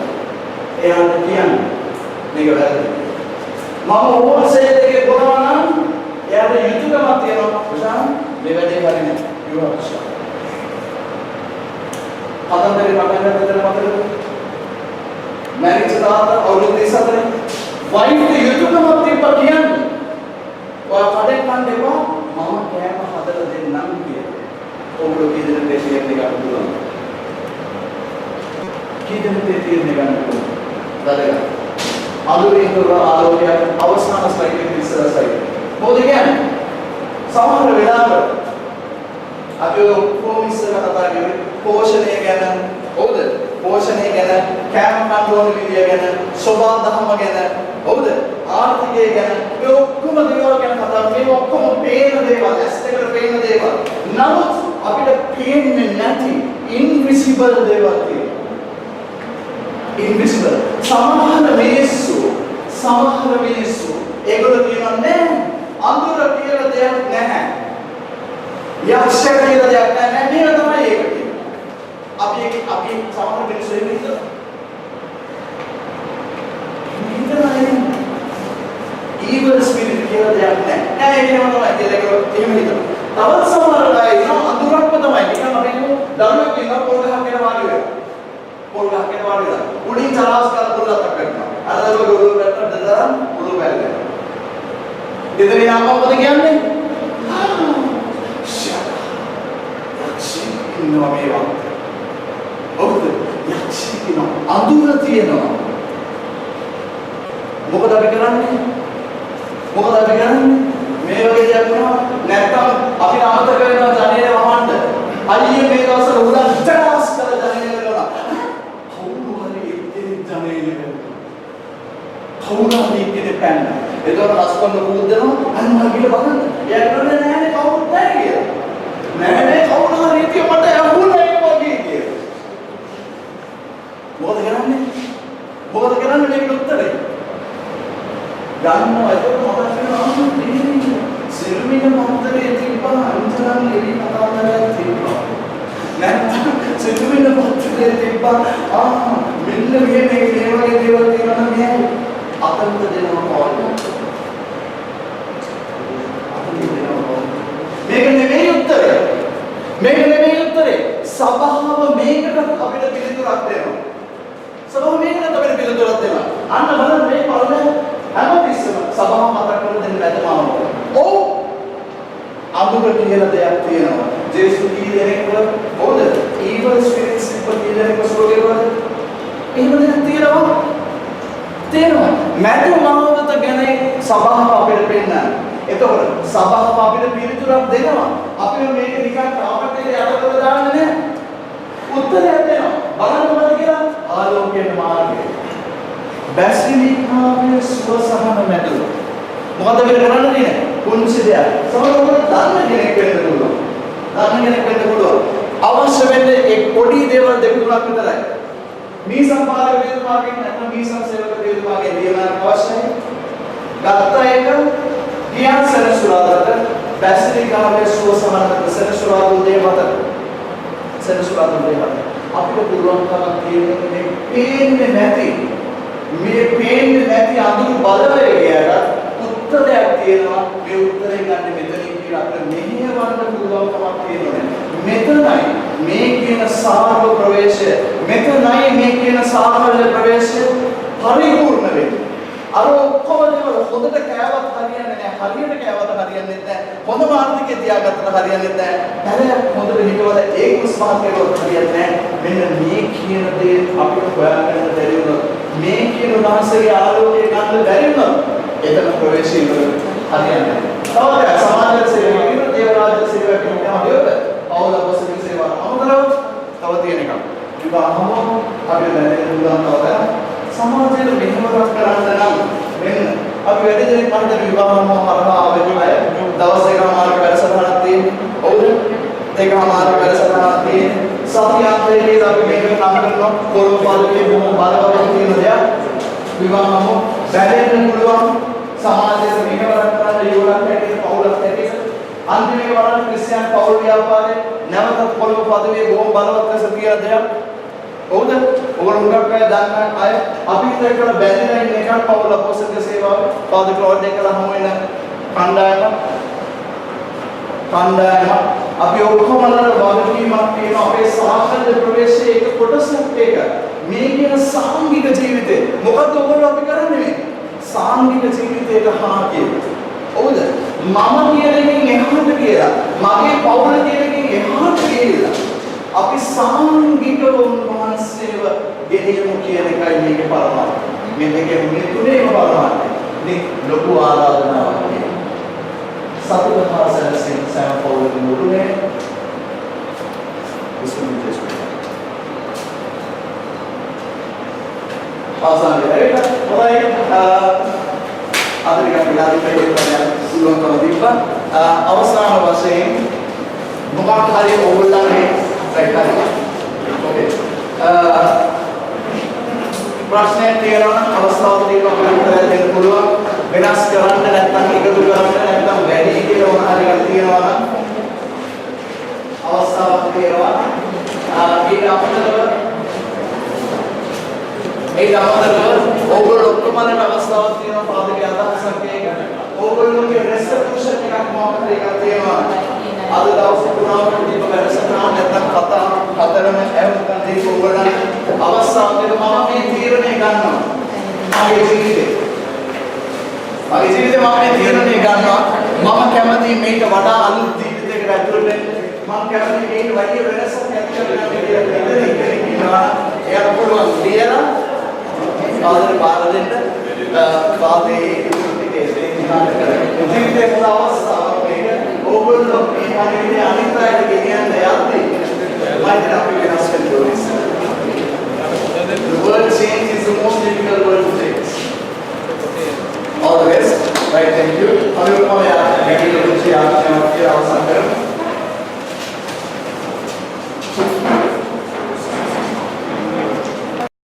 එයාට කියන්නේ මේක වැරදි මම හෝල්සේල් එකේ කරනවා නම් එයාට යුතුයකමක් තියෙනවා ප්‍රශාන් මේ වැඩේ හරිනේ you have to stop කතන්දරේ පටන් ගන්න විතර මතකද මැරිච්ච තාත්තා අවුරුදු 34 වයිෆ් යුතුයකමක් තිබ්බා කියන්නේ ඔයා කඩේ කන්න එපා මම කෑම හදලා දෙන්නම් කියලා ඔබට කීදෙනෙක් දෙසියක් ගන්න පුළුවන් කීදෙනෙක් තීරණය ගන්න පුළුවන් දැන් අලුරින් කරන ආලෝකය අවසාන ස්ලයිඩ් එකේ ඉස්සර ස්ලයිඩ් මොකද කියන්නේ සමහර වෙලාවට අපි ඔක්කොම ඉස්සර කතා කරේ පෝෂණය ගැන හොඳ පෝෂණය ගැන කෑම කන්න ඕන විදිය ගැන සෝබා දහම ගැන හොඳ ආර්ථිකය ගැන මේ ඔක්කොම දේවල් ගැන කතා කරේ මේ ඔක්කොම පේන දේවල් ඇස් දෙකට පේන දේවල් නමුත් අපිට පේන්නේ නැති ඉන්විසිබල් දේවල් තියෙනවා ඉන්විසිබල් සමහර මිනිස්සු ඒගොල්ලෝ කියන්නේ අඳුර කියලා දෙයක් නැහැ. යක්ෂ කියලා දෙයක් නැහැ. මේක තමයි ඒක කියන්නේ. අපි සමහර මිනිස්සු හිතනවා. evil spirit කියලා දෙයක් නැහැ. නෑ ඒකම තමයි කියලා ඒක එහෙම හිතනවා. තවත් සමහර අය ඉන්නවා අඳුරක්ම තමයි. නිකන් අපි දරුවෙක් ඉන්නවා පොල් ගහක් කියලා වාඩි වෙනවා. පොල් ගහක් කියලා වාඩි වෙනවා. උඩින් තරස් කරලා පොල් ගහක් කරනවා. අර දරුවෝ ගොඩ පැත්තට දාලා උළු වැල්ලෙනවා. දෙදෙනා අම්මා මොකද කියන්නේ? යක්ෂී ඉන්නවා මේ වගේ. ඔව්ද? යක්ෂී ඉන්නවා. අඳුර තියෙනවා. මොකද අපි කරන්නේ? මේ වගේ දෙයක් වෙනවා නැත්නම් අපිට අමතක වෙනවා ජනේලේ වහන්න. අයියේ මේ දවස්වල උදා ටාස් කරලා ජනේලේ කරනවා. කවුරු හරි එක්කෙනෙක් ජනේලේ කරනවා. කවුරු හරි එක්කෙනෙක් පැන්න. ඒතකොට හස්බන්ඩ් පුරුද්දනවා අන්න ගිහලා බලන්න. එයා කියන්නේ නෑනේ කවුරුත් නැහැ කියලා. නෑනේ කවුරු හරි ඉතින් මට ඇහුණා ඒක වගේ කියලා. මොකද කරන්නේ මේකට උත්තරේ? ගන්නවා ඒක මතක් වෙනවා සිල්මින මන්තරේ තිබ්බා අන්තරන් එලි කතාවලක් තිබ්බා නැත්නම් සිල්මින මන්තරේ තිබ්බා මෙන්න මේ වගේ දේවල් තියෙනවා නම් මේ අතන්ත දෙනවා පාවල මේක නෙමෙයි උත්තරේ සබාව මේකට අපිට පිළිතුරක් දෙනවා අන්න බලන්න මේ පළවෙනි හැමතිස්සම සබාව මතක් කරලා දෙන්න බැදමාව. ඔව්. අඳුර කියලා දෙයක් තියෙනවා. ජේසු කීදෙනෙක්ව ඕද? evil spirits කීදෙනෙක්ව සෝගේවද? එහෙම දෙයක් තියෙනවා. මැදුමාවත ගැන සබාව අපිට පෙන්නන. එතකොට සබාව අපිට පිළිතුරක් දෙනවා. අපි මේක නිකන් කාමකට යටතට දාන්නේ නැහැ. උත්තරයක් දෙනවා. බලන්න මොකද කියලා? ආලෝකයේ මාර්ගය. බැස්ලිකාවේ සුවසහන මැදුව. මොකද වෙන කරන්න තියෙන්නේ? පුංචි දෙයක්. සමහරවිට දන්න කෙනෙක් වෙන්න පුළුවන්. අවශ්‍ය වෙන්නේ ඒ පොඩි දේවල් දෙක තුනක් විතරයි. මීසම් පාරක වේදමාගෙන් නැත්නම් මීසම් සේවක වේදමාගෙන් ලියන්න අවශ්‍යයි. ගත්ත එක ගියන් සෙනසුරාදාට බැස්ලිකාවේ සුවසහන සෙනසුරාදා උදේ මත. අපිට පුළුවන්කමක් තියෙන්නේ මේ පේන්නේ නැති අඳුරු බලවේගයට උත්තරයක් තියෙනවා. මේ උත්තරේ ගන්න මෙතනින් කියලා අපිට මෙහෙවන්න පුළුවන්කමක් තියෙනවා. මෙතනයි මේ කියන සාර්ව ප්‍රවේශය. මෙතනයි මේ කියන සාර්වල ප්‍රවේශය පරිපූර්ණ වෙන්නේ. අර ඔක්කොම දේවල් හොඳට කෑවත් හරියන්නේ නැහැ. හරියට කෑවත් හරියන්නේ නැහැ. හොඳ මාර්ගිකේ තියාගත්තට හරියන්නේ නැහැ. පැලයක් හොඳට හිටවල ඒක උස්මාර්ගයට හරියන්නේ නැහැ. මෙන්න මේ කියන දේ අපිට හොයාගන්න බැරි වුණොත් මේ කියන උදාහරණයේ ආලෝකය ගන්න බැරි වුණොත් එතන ප්‍රවේශය හරියන්නේ නැහැ. තවද සමාජ සේවකයන් දේවරාජ්‍ය සේවකයන් කියනවාද? පෞල අපොස්තලික සේවාව අමතරව තව තියෙන එකක්. විවාහම අපි දැනෙන උදාහරණ සමාජයේ මෙහෙමවත් කරන්න නම් මෙන්න අපි වැඩි දෙනෙක් මන්ද විවාහම හරහා ආවෙත් අය දවස් එකමාරක වැඩසටහනක් තියෙන්නේ. ඔව්ද? ඒකමාරක වැඩසටහනක් තියෙන්නේ. සතියාන්තයේදී අපි මේක නම් කරනවා පොළොව පාදකේ බොහොම බලවත් තියෙන දෙයක්. විවාහම බැලෙන්න පුළුවන් සමාජයේ මෙහෙමවත් කරන්න යෝගයක් හැටියට පවුලක් හැටියට අන්තිමේ වරන් ක්‍රිස්තියානි පවුල් ව්‍යාපාරේ නැවතත් පොළොව පාදකේ බොහොම බලවත් ලෙස තියෙන දෙයක්. ඔව්ද? ඔයගොල්ලෝ මුලක් අය දන්න අය අපිත් එක්කලා බැඳිලා ඉන්න එකක් පවුල අපොස්තලික සේවාව පාද ක්ලෝඩ් එකලා හමු වෙන කණ්ඩායම අපි ඔක්කොම වගකීමක් තියෙනවා අපේ සාමාජික ප්‍රවේශයේ එක කොටසක් ඒක. මේ කියන සාංගික ජීවිතේ මොකද ඔයගොල්ලෝ අපි කරන්නේ? සාංගික ජීවිතයට හා කියන්නේ. ඔව්ද? මම කියන එකෙන් එහාට කියලා මගේ පවුල කියන එකෙන් එහාට කියලා අපි සාංගික වහන්සේව ගෙනියමු කියන එකයි මේකේ පරමාර්ථය. මේ දෙකේ තුනේම පරමාර්ථය. මේ ලොකු ආරාධනාවක් නේ. සතුට හා සැනසීම සෑම පවුලකම උරුමේ විශ්වවිද්‍යාලය. ආසන්නයේ ඒක මොනයි ආදරික විලාදී ප්‍රේමය සිලෝකම දීපා අවසාන වශයෙන් මොකක් හරි ඕගොල්ලන්ගේ ප්‍රශ්නයක් තියෙනවා නම් අවස්ථාව දෙකක් අපිට උත්තර දෙන්න පුළුවන්. වෙනස් කරන්න නැත්නම් එකතු කරන්න නැත්නම් වැඩි කියලා මොන හරි එකක් තියෙනවා නම් අවස්ථාවක් තියෙනවා. ඊට අමතරව ඕගොල්ලෝ ඔක්කොමලට අවස්ථාවක් තියෙනවා පාදකයේ අදහසක් එක. ඕගොල්ලෝගේ රෙසොලූෂන් එකක් මොකක්ද එකක් තියෙනවා. අද දවසේ පුරාවට දීප වැඩසටහන නැත්නම් කතා හතරම ඇහුම්කන් දීප ඕගොල්ලන් අවස්ථාවක් දෙක මම මේ තීරණය ගන්නවා. මගේ ජීවිතේ මම මේ තීරණය ගන්නවා. මම කැමති මේක වඩා අලුත් ජීවිතයකට ඇතුළත් වෙන්න. මම කැමති මේක වැඩි වෙනසක් ඇති කරගන්න විදියට ඉන්නවා. එයාට පුළුවන් කියලා ආදර බාර දෙන්න වාදේ ටිකේ දෙන්නාට කරගන්න. ජීවිතේ මොන අවස්ථාවක් මේක ඕගොල්ලෝ මේ හරියට අනිත් අයට ගෙනියන්න යද්දී මම අපි වෙනස් වෙන්න